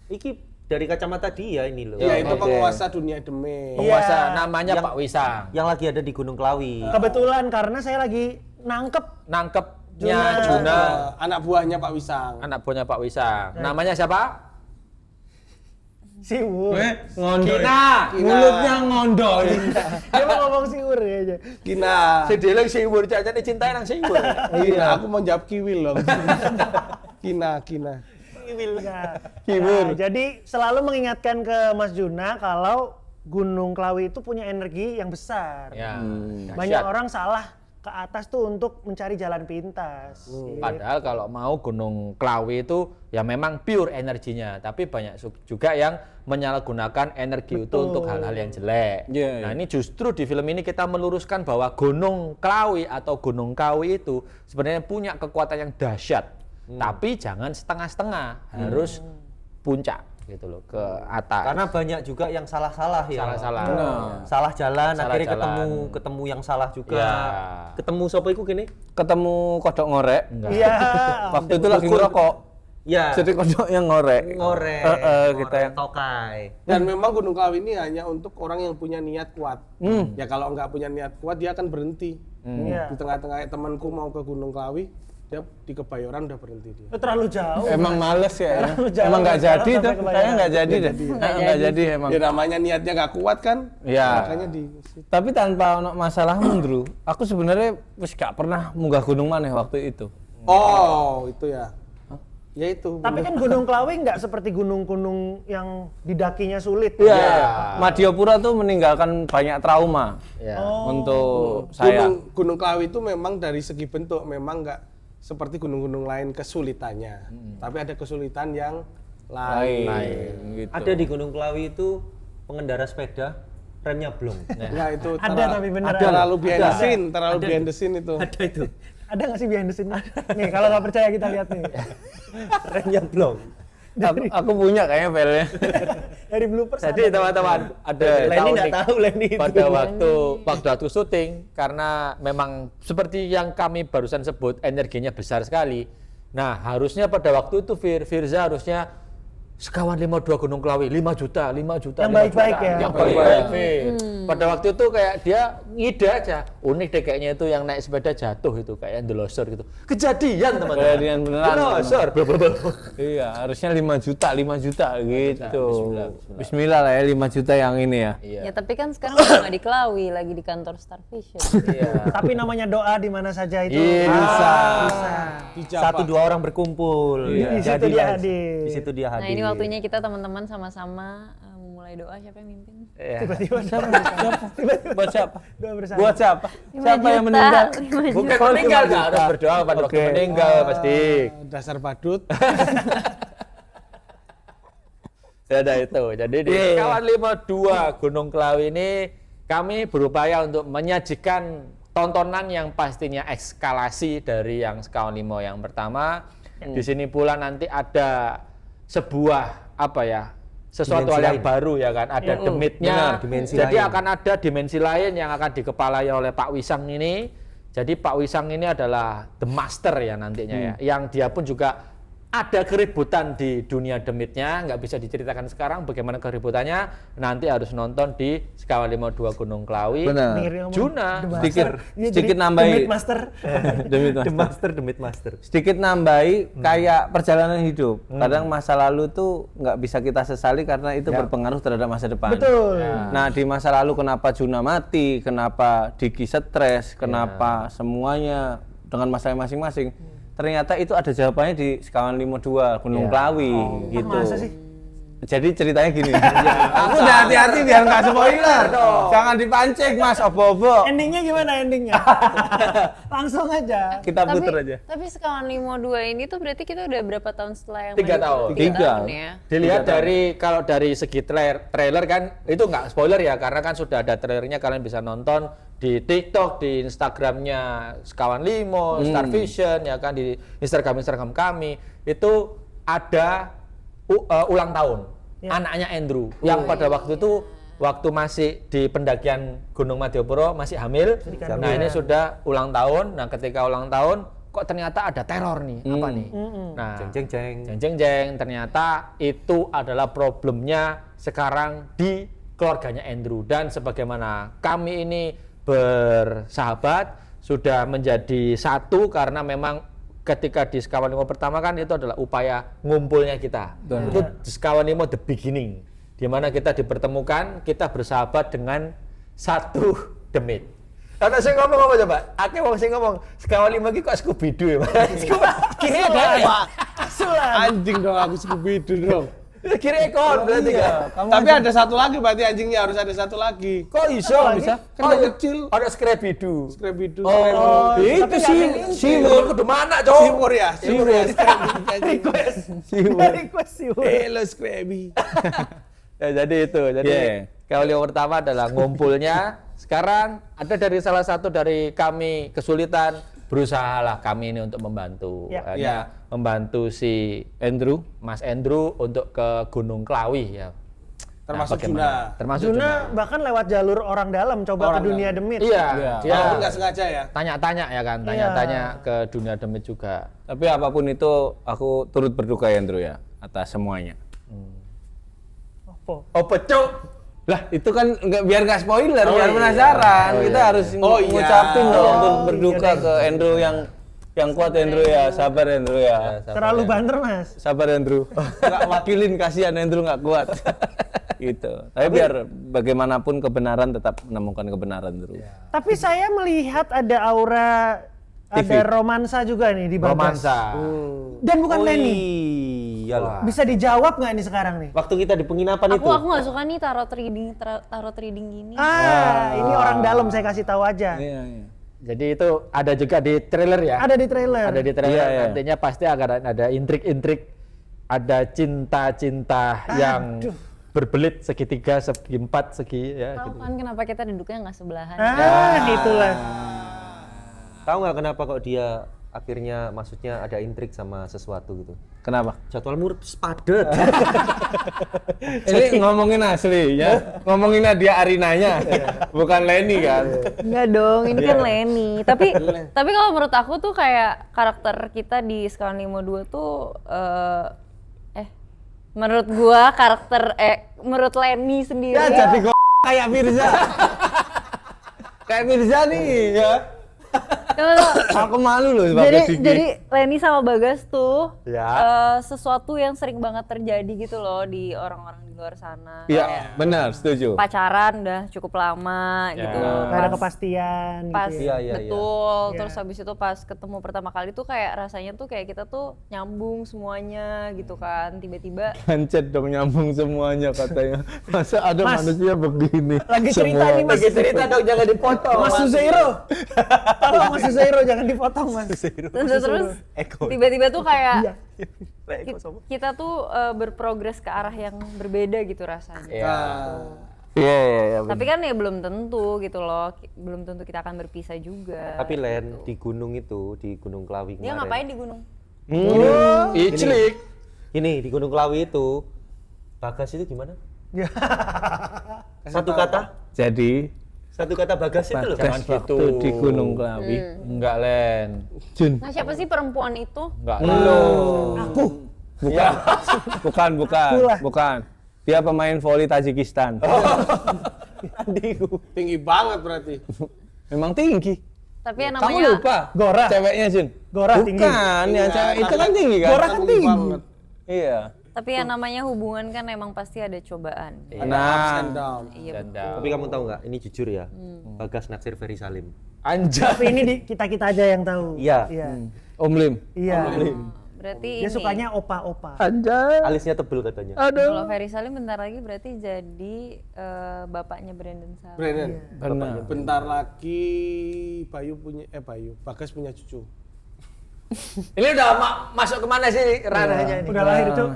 [SPEAKER 1] Iki dari kacamata dia ini loh.
[SPEAKER 4] Ya itu
[SPEAKER 3] Oke.
[SPEAKER 4] penguasa dunia demit.
[SPEAKER 3] Penguasa
[SPEAKER 6] Iya.
[SPEAKER 3] namanya
[SPEAKER 1] Yang-
[SPEAKER 3] Pak Wisang.
[SPEAKER 1] Yang lagi ada di Gunung Klawi.
[SPEAKER 6] Kebetulan karena saya lagi nangkep
[SPEAKER 3] Nangkepnya
[SPEAKER 6] Juna.
[SPEAKER 3] Juna,
[SPEAKER 4] Anak buahnya Pak Wisang.
[SPEAKER 3] anak punya Pak Wisang. Namanya siapa?
[SPEAKER 6] Siwur.
[SPEAKER 2] Ngondol.
[SPEAKER 3] Kina.
[SPEAKER 2] Mulutnya ngondol.
[SPEAKER 6] Dia mau ngomong siwur kayaknya.
[SPEAKER 4] Kina.
[SPEAKER 3] Si Deleng Siwur, jangan dicintai nang Siwur.
[SPEAKER 4] Kina. Aku mau jawab kiwil loh. Kina.
[SPEAKER 6] Nah, jadi selalu mengingatkan ke Mas Juna kalau Gunung Klawi itu punya energi yang besar.
[SPEAKER 3] Ya.
[SPEAKER 6] Banyak
[SPEAKER 3] dahsyat.
[SPEAKER 6] orang salah ke atas tuh untuk mencari jalan pintas. Gitu.
[SPEAKER 3] Padahal kalau mau Gunung Klawi itu ya memang pure energinya, tapi banyak juga yang menyalahgunakan energi itu
[SPEAKER 6] Betul.
[SPEAKER 3] untuk hal-hal yang jelek.
[SPEAKER 2] Iya,
[SPEAKER 3] Nah, ini justru di film ini kita meluruskan bahwa Gunung Klawi atau Gunung Kawi itu sebenarnya punya kekuatan yang dahsyat. Tapi jangan setengah-setengah, harus puncak gitu loh, ke atas.
[SPEAKER 1] Karena banyak juga yang salah-salah ya.
[SPEAKER 3] Salah-salah.
[SPEAKER 1] Salah jalan,
[SPEAKER 3] Salah
[SPEAKER 1] akhirnya
[SPEAKER 3] jalan.
[SPEAKER 1] ketemu yang salah juga.
[SPEAKER 3] Ya.
[SPEAKER 1] Ketemu siapa iku gini?
[SPEAKER 2] Ketemu kodok ngorek.
[SPEAKER 6] Iya.
[SPEAKER 2] Waktu itu lagi ngerokok.
[SPEAKER 1] Ya.
[SPEAKER 2] Jadi kodok yang ngorek.
[SPEAKER 1] ngorek.
[SPEAKER 2] Kita yang
[SPEAKER 1] tokai.
[SPEAKER 4] Dan memang Gunung Klawi ini hanya untuk orang yang punya niat kuat. Ya kalau nggak punya niat kuat dia akan berhenti.
[SPEAKER 6] Iya.
[SPEAKER 4] Di tengah-tengah temanku mau ke Gunung Klawi, dia di Kebayoran udah berhenti dia.
[SPEAKER 6] Terlalu jauh.
[SPEAKER 2] emang males ya.
[SPEAKER 6] Terlalu jauh.
[SPEAKER 2] Emang nggak jadi
[SPEAKER 6] Sampai
[SPEAKER 2] tuh.
[SPEAKER 6] kebayang.
[SPEAKER 2] Kayaknya nggak jadi deh. Nggak jadi emang.
[SPEAKER 4] Ya namanya niatnya nggak kuat kan?
[SPEAKER 2] Iya.
[SPEAKER 4] Makanya di
[SPEAKER 2] Tapi tanpa ono masalah Drew, aku sebenarnya wis gak pernah munggah gunung maneh waktu itu.
[SPEAKER 4] Oh, itu ya. Ya itu.
[SPEAKER 6] Tapi kan Gunung Klawi nggak seperti gunung-gunung yang didakinya sulit.
[SPEAKER 2] Iya. Madiopura tuh meninggalkan banyak trauma
[SPEAKER 3] Ya.
[SPEAKER 2] untuk saya.
[SPEAKER 4] Gunung Klawi itu memang dari segi bentuk memang nggak seperti gunung-gunung lain kesulitannya. Tapi ada kesulitan yang lain.
[SPEAKER 2] Gitu.
[SPEAKER 1] Ada di Gunung Klawi itu pengendara sepeda remnya blong.
[SPEAKER 4] Nah, itu
[SPEAKER 6] Ada tapi beneran.
[SPEAKER 4] terlalu behind the
[SPEAKER 1] Ada.
[SPEAKER 4] scene, terlalu
[SPEAKER 1] Ada.
[SPEAKER 4] behind the scene itu.
[SPEAKER 1] Ada itu.
[SPEAKER 6] Ada nggak sih behind the scene? Nih, kalau nggak percaya kita lihat nih.
[SPEAKER 1] Remnya blong.
[SPEAKER 2] Aku punya kayaknya filenya.
[SPEAKER 6] Dari bloopers.
[SPEAKER 3] Jadi
[SPEAKER 6] ada.
[SPEAKER 3] teman-teman ada
[SPEAKER 1] Lenny nggak
[SPEAKER 3] unik
[SPEAKER 1] tahu Lenny itu.
[SPEAKER 3] pada waktu syuting karena memang seperti yang kami barusan sebut energinya besar sekali. Nah harusnya pada waktu itu Firza harusnya sekawan 52 Gunung Klawi 5 juta.
[SPEAKER 6] Yang
[SPEAKER 3] 5
[SPEAKER 6] baik-baik
[SPEAKER 3] juta.
[SPEAKER 6] ya.
[SPEAKER 3] Yang baik-baik. Fir. Pada waktu itu kayak dia ngide aja. Unik deh kayaknya itu yang naik sepeda jatuh itu kayak ndelosor gitu. Kejadian teman-teman.
[SPEAKER 2] Kejadian beneran.
[SPEAKER 3] Ndelosor.
[SPEAKER 2] Iya, harusnya 5 juta gitu. Bismillah lah ya 5 juta yang ini ya.
[SPEAKER 3] Iya.
[SPEAKER 5] Ya tapi kan sekarang udah nggak di Klawi, lagi di kantor Star Vision.
[SPEAKER 3] Iya.
[SPEAKER 6] Tapi namanya doa di mana saja itu.
[SPEAKER 2] Iya, bisa.
[SPEAKER 4] Dijabah.
[SPEAKER 1] Satu dua orang berkumpul.
[SPEAKER 6] Di situ dia hadir.
[SPEAKER 1] Di situ dia hadir.
[SPEAKER 5] Nah ini waktunya kita teman-teman sama-sama memulai doa. Siapa yang mimpin?
[SPEAKER 6] Tiba-tiba
[SPEAKER 2] Buat siapa?
[SPEAKER 6] doa bersama.
[SPEAKER 2] Buat siapa?
[SPEAKER 5] 5
[SPEAKER 2] Siapa yang
[SPEAKER 5] juta,
[SPEAKER 2] meninggal?
[SPEAKER 5] 5
[SPEAKER 3] Bukan
[SPEAKER 5] juta.
[SPEAKER 3] meninggal nggak harus berdoa pada waktu
[SPEAKER 2] Oke.
[SPEAKER 3] meninggal pasti.
[SPEAKER 4] Dasar badut.
[SPEAKER 3] Ada itu. Jadi di kawan 52 Gunung Klawi ini kami berupaya untuk menyajikan tontonan yang pastinya eskalasi dari yang Sekawan 5 yang pertama. Di sini pula nanti ada sebuah apa ya? Sesuatu
[SPEAKER 1] Dimensi
[SPEAKER 3] hal yang
[SPEAKER 1] lain.
[SPEAKER 3] baru ya kan, ada demitnya.
[SPEAKER 1] benar, dimensi
[SPEAKER 3] Jadi
[SPEAKER 1] lain.
[SPEAKER 3] akan ada dimensi lain yang akan dikepalai oleh Pak Wisang ini. Jadi Pak Wisang ini adalah the master ya nantinya ya, yang dia pun juga ada keributan di dunia demitnya, nggak bisa diceritakan sekarang bagaimana keributannya, nanti harus nonton di Sekawan 52 Gunung Klawi.
[SPEAKER 2] Benar.
[SPEAKER 6] Denger dia ngomong,
[SPEAKER 3] Juna.
[SPEAKER 6] The Master.
[SPEAKER 2] Sedikit-
[SPEAKER 6] Iya,
[SPEAKER 2] sedikit
[SPEAKER 6] jadi
[SPEAKER 2] nambahin.
[SPEAKER 6] Demit Master.
[SPEAKER 2] Demi
[SPEAKER 1] The
[SPEAKER 2] Tuhan.
[SPEAKER 1] Master, The Myth Master.
[SPEAKER 2] Sedikit nambahi kayak perjalanan hidup. Kadang masa lalu tuh nggak bisa kita sesali karena itu berpengaruh terhadap masa depan.
[SPEAKER 6] Betul.
[SPEAKER 2] Nah di masa lalu kenapa Juna mati, kenapa Diki stres, kenapa semuanya dengan masalah masing-masing. Ternyata itu ada jawabannya di Sekawan 52 Gunung Klawi gitu.
[SPEAKER 6] Masa sih?
[SPEAKER 2] Jadi ceritanya gini. Aku udah hati-hati biar nggak spoiler. Jangan dipancing Mas, obo-obo.
[SPEAKER 6] Endingnya gimana endingnya? Langsung aja.
[SPEAKER 2] Kita puter aja.
[SPEAKER 5] Tapi Sekawan Limo 2 ini tuh berarti kita udah berapa tahun setelah yang
[SPEAKER 3] 3
[SPEAKER 5] main?
[SPEAKER 3] tahun.
[SPEAKER 5] 3 tahun ya.
[SPEAKER 3] Dilihat dari kalau dari segi trailer kan itu nggak spoiler ya karena kan sudah ada trailernya, kalian bisa nonton di TikTok, di Instagramnya Sekawan Limo, Star Vision ya kan, di Instagram kami itu ada ulang tahun anaknya Andrew yang pada waktu itu waktu masih di pendakian Gunung Madiopuro masih hamil. Nah ini sudah ulang tahun. Nah ketika ulang tahun kok ternyata ada teror nih, apa nih? Nah jeng ternyata itu adalah problemnya sekarang di keluarganya Andrew, dan sebagaimana kami ini bersahabat sudah menjadi satu karena memang ketika di Sekawan Limo pertama kan itu adalah upaya ngumpulnya kita. Itu di Sekawan Limo the beginning, di mana kita dipertemukan, kita bersahabat dengan satu demit. Ada sing ngomong apa coba? Akeh wong sing ngomong Sekawan Limo iki kok Scooby-Doo ya, Mas. Kini ada ya?
[SPEAKER 4] Anjing dong aku Scooby-Doo dong.
[SPEAKER 3] Kira ekor berarti kan?
[SPEAKER 4] Tapi ada satu lagi berarti anjingnya, harus ada satu lagi.
[SPEAKER 3] Kok iso bisa?
[SPEAKER 4] Kan kecil.
[SPEAKER 3] Ada Scrappy-Doo.
[SPEAKER 4] Scrappy-Doo.
[SPEAKER 3] Itu Siwur kudu mana, Cok?
[SPEAKER 4] Siwur ya.
[SPEAKER 6] Request sih.
[SPEAKER 4] Hello Scrappy.
[SPEAKER 3] Ya, jadi itu. Jadi yang pertama adalah ngumpulnya. Sekarang ada dari salah satu dari kami kesulitan, berusahalah kami ini untuk membantu. Membantu si
[SPEAKER 2] Andrew,
[SPEAKER 3] Mas Andrew untuk ke Gunung Klawi ya.
[SPEAKER 4] Termasuk
[SPEAKER 3] bagaimana? Termasuk
[SPEAKER 6] Juna bahkan lewat jalur orang dalam coba ke dunia demit.
[SPEAKER 3] Iya. Dia
[SPEAKER 4] Walaupun nggak sengaja ya.
[SPEAKER 3] tanya-tanya ya kan, tanya-tanya ke dunia demit juga.
[SPEAKER 2] tapi apapun itu aku turut berduka ya Andrew ya atas semuanya.
[SPEAKER 3] Oh, Cok.
[SPEAKER 2] Lah itu kan biar nggak spoiler, biar penasaran. Kita harus ngucapin dong turut berduka ke Andrew yang kuat Andrew ya, sabar Andrew ya.
[SPEAKER 6] Terlalu banter Mas.
[SPEAKER 2] Sabar Andrew. Nggak wakilin, kasihan Andrew nggak kuat. Gitu. Tapi biar bagaimanapun kebenaran tetap menemukan kebenaran Andrew.
[SPEAKER 6] Tapi saya melihat ada aura, ada romansa juga nih di Bagas.
[SPEAKER 3] Romansa.
[SPEAKER 6] Dan bukan Lenny.
[SPEAKER 1] Iyalah.
[SPEAKER 6] Bisa dijawab nggak nih sekarang nih?
[SPEAKER 1] Waktu kita di penginapan itu.
[SPEAKER 5] Aku nggak suka nih tarot reading gini.
[SPEAKER 6] Ini orang dalam saya kasih tahu aja.
[SPEAKER 2] Iya.
[SPEAKER 3] Jadi itu ada juga di trailer ya?
[SPEAKER 6] Ada di trailer.
[SPEAKER 3] Ada di trailer,
[SPEAKER 2] Iya.
[SPEAKER 3] nantinya pasti akan ada intrik-intrik, ada cinta-cinta yang berbelit segitiga, segi empat, segi ya
[SPEAKER 5] Tahu
[SPEAKER 3] gitu.
[SPEAKER 5] kan kenapa kita duduknya nggak sebelahan?
[SPEAKER 6] Itulah.
[SPEAKER 1] Tahu nggak kenapa kok dia akhirnya maksudnya ada intrik sama sesuatu gitu?
[SPEAKER 2] Kenapa?
[SPEAKER 1] Jadwalmu padet.
[SPEAKER 2] Ini ngomongin asli ya, ngomongin Nadia Arinanya, bukan Lenny kan?
[SPEAKER 5] Enggak dong, ini kan Lenny. Tapi kalau menurut aku tuh kayak karakter kita di Sekawan Limo 2 tuh menurut gua menurut Lenny sendiri.
[SPEAKER 2] Ya jadi kok kayak Mirza. Kayak Mirza nih ya. Aku malu loh
[SPEAKER 5] Jadi Lenny sama Bagas tuh
[SPEAKER 3] Ya.
[SPEAKER 5] sesuatu yang sering banget terjadi gitu loh di orang-orang di luar sana.
[SPEAKER 2] Iya, benar, setuju.
[SPEAKER 5] Pacaran udah cukup lama gitu.
[SPEAKER 6] Nggak ada kepastian
[SPEAKER 5] Pas
[SPEAKER 6] gitu ya.
[SPEAKER 1] Iya.
[SPEAKER 5] betul,
[SPEAKER 6] Iya.
[SPEAKER 5] terus habis itu pas ketemu pertama kali tuh kayak rasanya tuh kayak kita tuh nyambung semuanya gitu kan, tiba-tiba
[SPEAKER 2] Pancet dong nyambung semuanya katanya. Masa ada
[SPEAKER 6] Mas,
[SPEAKER 2] manusia begini?
[SPEAKER 6] Lagi cerita nih Mas.
[SPEAKER 3] Lagi cerita dong, jangan dipotong.
[SPEAKER 6] Mas Suzairo. Tolong Mas Suzairo jangan dipotong Mas.
[SPEAKER 5] terus tiba-tiba tuh kayak kita tuh berprogres ke arah yang berbeda gitu rasanya.
[SPEAKER 2] Iya.
[SPEAKER 5] Tapi kan ya belum tentu gitu loh, belum tentu kita akan berpisah juga.
[SPEAKER 1] Tapi Len di gunung itu, di Gunung Klawi
[SPEAKER 5] Dia
[SPEAKER 1] kemarin.
[SPEAKER 5] ngapain di gunung?
[SPEAKER 3] Iclik.
[SPEAKER 1] Ini di Gunung Klawi itu Bagas itu gimana? Satu kata? Satu kata Bagas itu loh.
[SPEAKER 3] Jangan
[SPEAKER 2] Bagas
[SPEAKER 3] gitu.
[SPEAKER 2] waktu di Gunung Klawi.
[SPEAKER 3] Enggak, Len.
[SPEAKER 2] Jun.
[SPEAKER 5] Nah siapa sih perempuan itu?
[SPEAKER 3] Enggak. Lo.
[SPEAKER 2] Bukan. Dia pemain voli Tajikistan.
[SPEAKER 4] Tinggi banget berarti.
[SPEAKER 2] Memang tinggi.
[SPEAKER 5] Tapi yang
[SPEAKER 2] Kamu
[SPEAKER 5] namanya
[SPEAKER 2] lupa?
[SPEAKER 6] Gora.
[SPEAKER 2] Ceweknya Jun.
[SPEAKER 6] Gora tinggi.
[SPEAKER 2] Bukan, yang cewek itu kan tinggi kan?
[SPEAKER 6] Gora kan tinggi.
[SPEAKER 4] banget.
[SPEAKER 2] Iya.
[SPEAKER 5] tapi yang namanya hubungan kan emang pasti ada cobaan.
[SPEAKER 4] Ups
[SPEAKER 2] Nah,
[SPEAKER 4] and down.
[SPEAKER 5] Iya.
[SPEAKER 1] Tapi kamu tahu nggak? Ini jujur ya. Bagas naksir Ferry Salim.
[SPEAKER 3] Anjay.
[SPEAKER 6] Tapi ini kita aja yang tahu.
[SPEAKER 1] Iya.
[SPEAKER 6] Iya.
[SPEAKER 2] Om Lim.
[SPEAKER 6] Iya.
[SPEAKER 5] Berarti
[SPEAKER 6] Dia
[SPEAKER 5] ini.
[SPEAKER 6] sukanya opa-opa.
[SPEAKER 2] Anjay.
[SPEAKER 1] Alisnya tebel katanya.
[SPEAKER 5] Kalau Ferry Salim bentar lagi berarti jadi bapaknya Brandon Salim.
[SPEAKER 4] Brandon.
[SPEAKER 2] Benar.
[SPEAKER 4] Bentar lagi Bagas punya cucu.
[SPEAKER 3] Ini udah masuk kemana sih ranahnya ini?
[SPEAKER 6] Udah lahir, Cuk.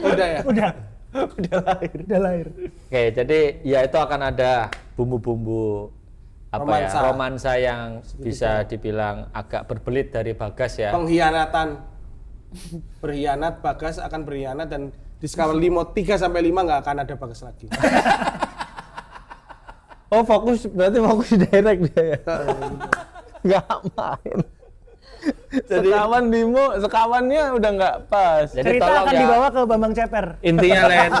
[SPEAKER 4] Udah ya?
[SPEAKER 6] Udah. Udah lahir.
[SPEAKER 3] Oke, jadi ya itu akan ada bumbu-bumbu romansa yang bisa dibilang agak berbelit dari Bagas ya.
[SPEAKER 4] Pengkhianatan. Berkhianat, Bagas akan berkhianat dan di skala 3 sampai 5 nggak akan ada Bagas lagi.
[SPEAKER 2] Oh berarti fokus direct dia ya? Nggak main. Sekawannya udah nggak pas.
[SPEAKER 3] Jadi
[SPEAKER 6] Cerita
[SPEAKER 3] tolong
[SPEAKER 6] akan
[SPEAKER 3] ya.
[SPEAKER 6] dibawa ke Bambang Ceper.
[SPEAKER 2] Intinya Len,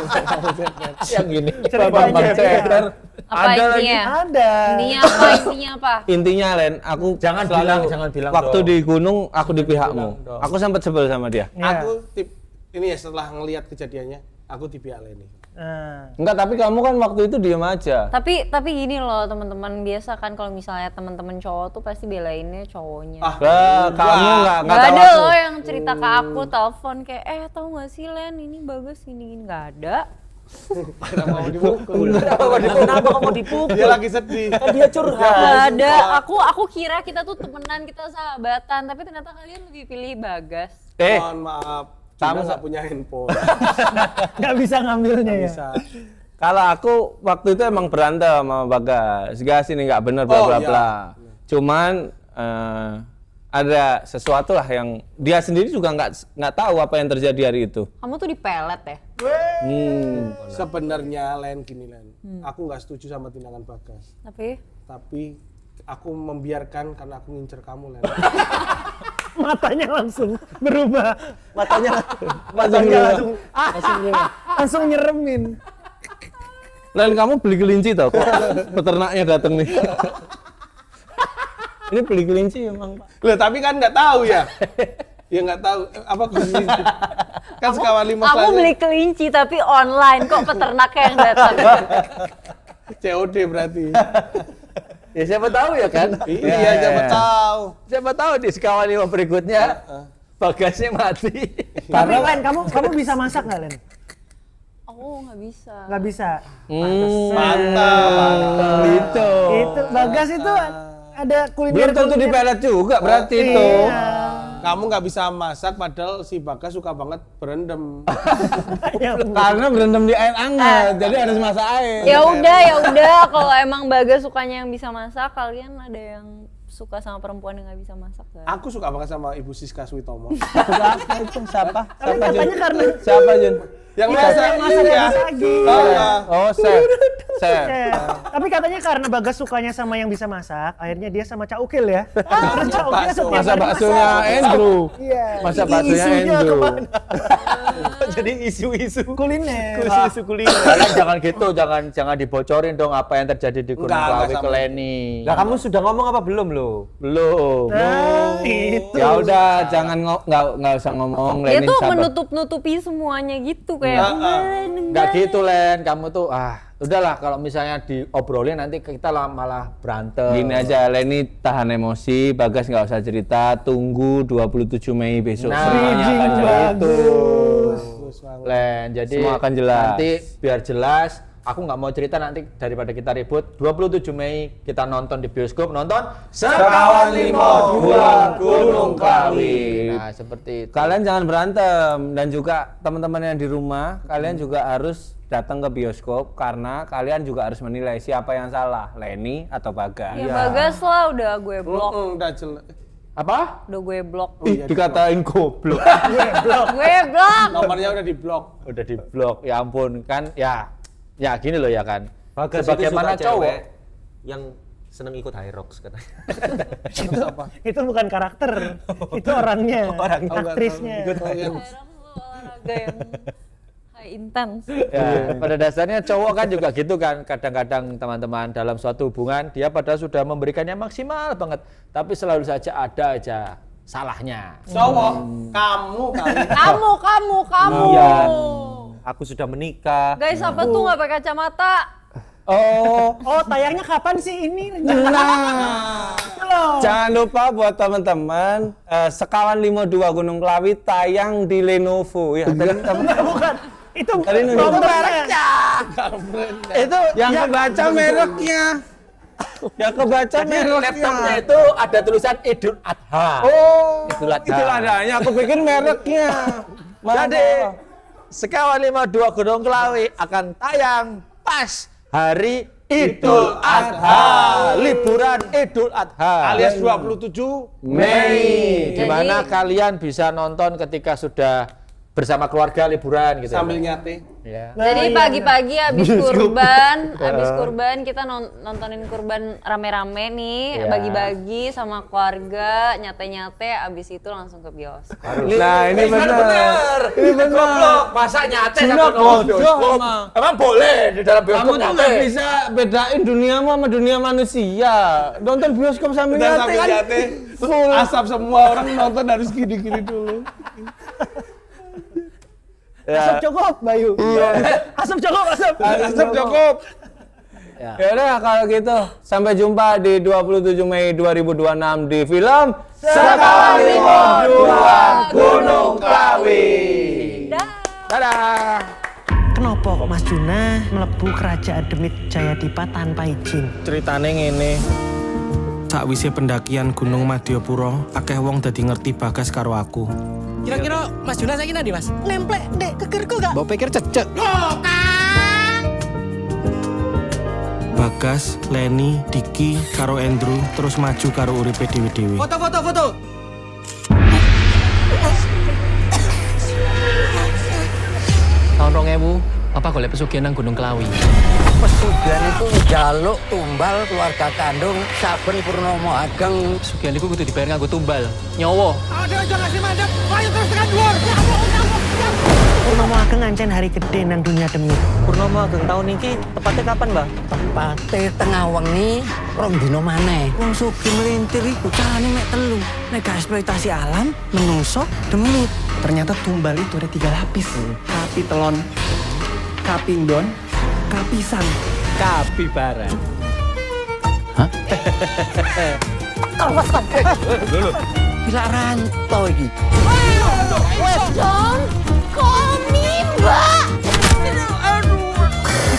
[SPEAKER 3] yang gini.
[SPEAKER 2] Bambang Ceper.
[SPEAKER 5] Apa
[SPEAKER 2] Ada lagi.
[SPEAKER 5] intinya?
[SPEAKER 6] Ada.
[SPEAKER 5] Intinya apa?
[SPEAKER 2] Intinya Len, aku
[SPEAKER 3] Jangan bilang
[SPEAKER 2] waktu
[SPEAKER 3] dong.
[SPEAKER 2] di gunung aku di pihakmu. Aku sempat sebel sama dia.
[SPEAKER 6] Ya.
[SPEAKER 4] Aku ini ya setelah ngelihat kejadiannya, aku di pihak Leni.
[SPEAKER 6] Nah,
[SPEAKER 2] Enggak, tapi kamu kan waktu itu diem aja.
[SPEAKER 5] Tapi gini loh teman-teman, biasa kan kalau misalnya teman-teman cowok tuh pasti belainnya cowoknya.
[SPEAKER 2] Kamu nggak
[SPEAKER 5] Gak
[SPEAKER 2] tahu
[SPEAKER 5] ada
[SPEAKER 2] aku.
[SPEAKER 5] loh yang cerita ke aku, telepon kayak tahu nggak sih Len ini Bagas ini nggak ada.
[SPEAKER 4] Kenapa mau dipukul?
[SPEAKER 1] Kenapa kamu dipukul?
[SPEAKER 4] Dia lagi sedih.
[SPEAKER 1] Kan dia curhat.
[SPEAKER 5] Nggak ada. Aku kira kita tuh temenan, kita sahabatan, tapi ternyata kalian lebih pilih Bagas.
[SPEAKER 4] Mohon maaf,
[SPEAKER 2] kamu
[SPEAKER 4] kamu nggak punya handphone.
[SPEAKER 6] nggak bisa ngambilnya ya.
[SPEAKER 4] Bisa.
[SPEAKER 2] Kalau aku waktu itu emang berantem sama Bagas. Gas ini nggak bener bla
[SPEAKER 4] Oh,
[SPEAKER 2] bla
[SPEAKER 4] iya.
[SPEAKER 2] bla. Cuman ada sesuatu lah yang dia sendiri juga nggak tahu apa yang terjadi hari itu.
[SPEAKER 5] Kamu tuh dipelet ya?
[SPEAKER 4] Sebenarnya Len gini Len, aku nggak setuju sama tindakan Bagas. Tapi aku membiarkan karena aku ngincer kamu Len.
[SPEAKER 6] Matanya langsung berubah.
[SPEAKER 1] Matanya
[SPEAKER 6] Langsung nyeremin.
[SPEAKER 2] Len, kamu beli kelinci tau kok peternaknya datang nih. Ini beli kelinci emang Pak.
[SPEAKER 4] Loh, tapi kan nggak tahu ya. Ya nggak tahu apa kelinci. Kan sekawan 5
[SPEAKER 5] Aku beli kelinci tapi online, kok peternaknya yang datang.
[SPEAKER 4] COD berarti.
[SPEAKER 3] Ya siapa tahu ya kan?
[SPEAKER 4] Iya, siapa tahu.
[SPEAKER 3] Siapa tahu di sekawan 5 berikutnya Bagasnya mati.
[SPEAKER 6] Tapi Len, kamu bisa masak nggak Len?
[SPEAKER 5] Oh nggak bisa.
[SPEAKER 6] Nggak bisa.
[SPEAKER 4] Mantap.
[SPEAKER 2] Gitu.
[SPEAKER 6] Itu Bagas itu ada kuliner.
[SPEAKER 2] Belum tentu dipelet juga berarti itu.
[SPEAKER 4] Kamu nggak bisa masak padahal si Bagas suka banget berendam.
[SPEAKER 6] Ya,
[SPEAKER 2] Karena berendam di air hangat, jadi harus masak air.
[SPEAKER 5] Ya udah, kalau emang Bagas sukanya yang bisa masak, kalian ada yang suka sama perempuan yang nggak bisa masak kan?
[SPEAKER 4] Aku suka banget sama Ibu Siska Switomo.
[SPEAKER 2] Siapa itu? Siapa?
[SPEAKER 6] Kalian katanya karena
[SPEAKER 2] Siapa Jun?
[SPEAKER 4] Yang
[SPEAKER 6] Iya,
[SPEAKER 4] masak
[SPEAKER 6] yang masak
[SPEAKER 4] ya.
[SPEAKER 6] lagi.
[SPEAKER 2] Oh, Chef.
[SPEAKER 6] Tapi katanya karena Bagas sukanya sama yang bisa masak, akhirnya dia sama Cak Ukil ya. Terus Cak Ukil setiap
[SPEAKER 2] Masa
[SPEAKER 6] hari
[SPEAKER 2] baksonya
[SPEAKER 6] masak.
[SPEAKER 2] Andrew.
[SPEAKER 6] Iya.
[SPEAKER 2] Masa baksonya
[SPEAKER 6] Isunya
[SPEAKER 2] Andrew.
[SPEAKER 6] kemana?
[SPEAKER 1] Jadi isu-isu
[SPEAKER 6] Kuliner.
[SPEAKER 1] isu kuliner.
[SPEAKER 3] Kalian jangan gitu, jangan dibocorin dong apa yang terjadi di Gunung
[SPEAKER 4] Enggak
[SPEAKER 3] Klawi
[SPEAKER 4] sama.
[SPEAKER 3] ke Leni.
[SPEAKER 1] Lah kamu sudah ngomong apa belum lo?
[SPEAKER 3] Belum.
[SPEAKER 6] Nah, itu.
[SPEAKER 2] Ya udah, jangan nggak usah ngomong.
[SPEAKER 5] Dia
[SPEAKER 2] Lenin
[SPEAKER 5] tuh
[SPEAKER 2] sabar.
[SPEAKER 5] menutup-nutupi semuanya gitu kayak
[SPEAKER 3] Enggak gitu Len, kamu tuh udahlah kalau misalnya diobrolin nanti kita malah berantem.
[SPEAKER 2] Gini aja, Leni tahan emosi, Bagas nggak usah cerita, tunggu 27 Mei besok
[SPEAKER 3] Nah,
[SPEAKER 2] semuanya akan
[SPEAKER 6] bridging
[SPEAKER 2] jelas.
[SPEAKER 6] bagus.
[SPEAKER 3] Len, jadi
[SPEAKER 2] Semua akan jelas.
[SPEAKER 3] nanti biar jelas, aku nggak mau cerita nanti daripada kita ribut. 27 Mei kita nonton di bioskop, nonton Sekawan 52 Gunung Klawi. Nah, seperti itu.
[SPEAKER 2] Kalian jangan berantem, dan juga teman-teman yang di rumah, kalian juga harus datang ke bioskop karena kalian juga harus menilai siapa yang salah, Leni atau Bagas.
[SPEAKER 5] ya Bagas lah udah gue blok,
[SPEAKER 4] Udah jelek.
[SPEAKER 3] Apa?
[SPEAKER 5] udah gue blok.
[SPEAKER 2] Ih, dikatain goblok.
[SPEAKER 5] Gue blok.
[SPEAKER 4] Nomornya udah diblok.
[SPEAKER 3] Udah di blok. Ya ampun, kan ya gini loh ya kan.
[SPEAKER 1] Bagas
[SPEAKER 3] Sebagaimana
[SPEAKER 1] itu suka
[SPEAKER 3] cowok
[SPEAKER 1] cewek yang seneng ikut high rocks katanya.
[SPEAKER 6] Itu bukan karakter, itu orangnya, aktrisnya.
[SPEAKER 5] Olahraga yang high intense.
[SPEAKER 3] Ya, pada dasarnya cowok kan juga gitu kan. Kadang-kadang teman-teman dalam suatu hubungan dia padahal sudah memberikannya maksimal banget, tapi selalu saja ada aja salahnya.
[SPEAKER 4] Cowok, kamu kali.
[SPEAKER 5] Kamu.
[SPEAKER 1] Iya. Aku sudah menikah.
[SPEAKER 5] Guys, apa tuh nggak pakai kacamata?
[SPEAKER 6] Oh, tayangnya kapan sih ini?
[SPEAKER 2] Nah, Jangan lupa buat teman-teman Sekawan 52 Gunung Klawi tayang di Lenovo ya.
[SPEAKER 6] Bukan. Itu
[SPEAKER 2] mereknya. Itu yang kebaca mereknya. Yang kebaca mereknya.
[SPEAKER 3] Laptopnya itu ada tulisan Idul Adha.
[SPEAKER 2] Oh,
[SPEAKER 3] Idul Adha.
[SPEAKER 2] Idul Adhanya. Aku pikir mereknya.
[SPEAKER 3] Jadi Sekawan 52 Gunung Klawi akan tayang pas hari Idul Adha, liburan Idul Adha
[SPEAKER 4] Alias 27
[SPEAKER 2] Mei.
[SPEAKER 3] di mana kalian bisa nonton ketika sudah bersama keluarga liburan gitu.
[SPEAKER 4] sambil
[SPEAKER 3] ya.
[SPEAKER 4] nyate.
[SPEAKER 3] Ya.
[SPEAKER 5] Jadi pagi-pagi habis kurban kita nontonin kurban rame-rame nih,
[SPEAKER 3] Iya.
[SPEAKER 5] bagi-bagi sama keluarga, nyate-nyate, abis itu langsung ke bioskop.
[SPEAKER 2] Nah, ini benar. Ini benar.
[SPEAKER 3] Goblok, masa nyate
[SPEAKER 2] Cina
[SPEAKER 3] satu nonton
[SPEAKER 2] bodoh,
[SPEAKER 3] bioskop?
[SPEAKER 2] emang.
[SPEAKER 3] Emang boleh di dalam
[SPEAKER 2] Kamu
[SPEAKER 3] bioskop
[SPEAKER 2] tuh
[SPEAKER 3] nyate?
[SPEAKER 2] nggak bisa bedain duniamu sama dunia manusia. Nonton bioskop sambil
[SPEAKER 4] Udah
[SPEAKER 2] nyate
[SPEAKER 4] sambil
[SPEAKER 2] kan
[SPEAKER 4] nyate,
[SPEAKER 2] full.
[SPEAKER 4] asap semua orang nonton harus gini-gini dulu.
[SPEAKER 6] asap cukup, Bayu. Asap cukup, asap.
[SPEAKER 4] Asap cukup.
[SPEAKER 2] Ya udah kalau gitu sampai jumpa di 27 Mei 2026 di film
[SPEAKER 3] Sekawan 52 Gunung Klawi. Dadah.
[SPEAKER 6] Kenapa kok Mas Juna mlebu kerajaan Demit Jayadipa tanpa izin?
[SPEAKER 2] ceritane ngene.
[SPEAKER 7] Sakwise pendakian Gunung Madyapura, akeh wong dadi ngerti Bagas karo aku.
[SPEAKER 8] Kira-kira Mas Juna saiki nandi, Mas?
[SPEAKER 6] Nemplek dek kekerku gak?
[SPEAKER 8] Mbok pikir cecek.
[SPEAKER 7] Bagas, Leni, Diki, karo Andrew terus maju karo uripe dhewe-dhewe.
[SPEAKER 8] Foto. Tahun 2000, Papa golek pesugihan nang Gunung Klawi.
[SPEAKER 9] Pesugihan itu jaluk tumbal keluarga kandung saben purnomo ageng.
[SPEAKER 8] Pesugihan iku kudu dibayar nganggo tumbal, nyawa.
[SPEAKER 6] Purnomo Ageng ancen hari gede nang dunia Demit.
[SPEAKER 1] Purnomo Ageng tahun ini tepatnya kapan, Mbak?
[SPEAKER 9] Tepate tengah wengi rong dina maneh. Wong sugih melintir iku carane mek telu. Nek gak eksploitasi alam, menungso, Demit.
[SPEAKER 8] Ternyata tumbal itu ada 3 lapis. Kapi telon, kapindon, kapisan, kapibara.
[SPEAKER 9] Gila ranto iki.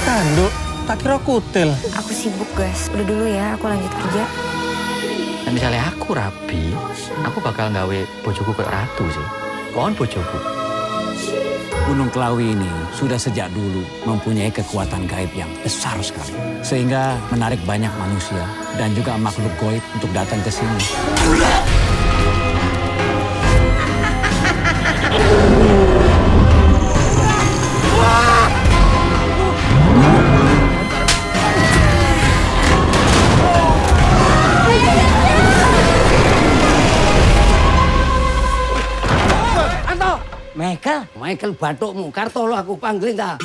[SPEAKER 7] Tanduk, tak kira kutil.
[SPEAKER 10] Aku sibuk guys, udah dulu ya, aku lanjut kerja.
[SPEAKER 8] Dan misalnya aku rabi, aku bakal nggawe bojoku kayak ratu sih. Kon bojoku.
[SPEAKER 9] Gunung Klawi ini sudah sejak dulu mempunyai kekuatan gaib yang besar sekali. Sehingga menarik banyak manusia dan juga makhluk gaib untuk datang ke sini. Michael batukmu, kartolo aku panggil ta.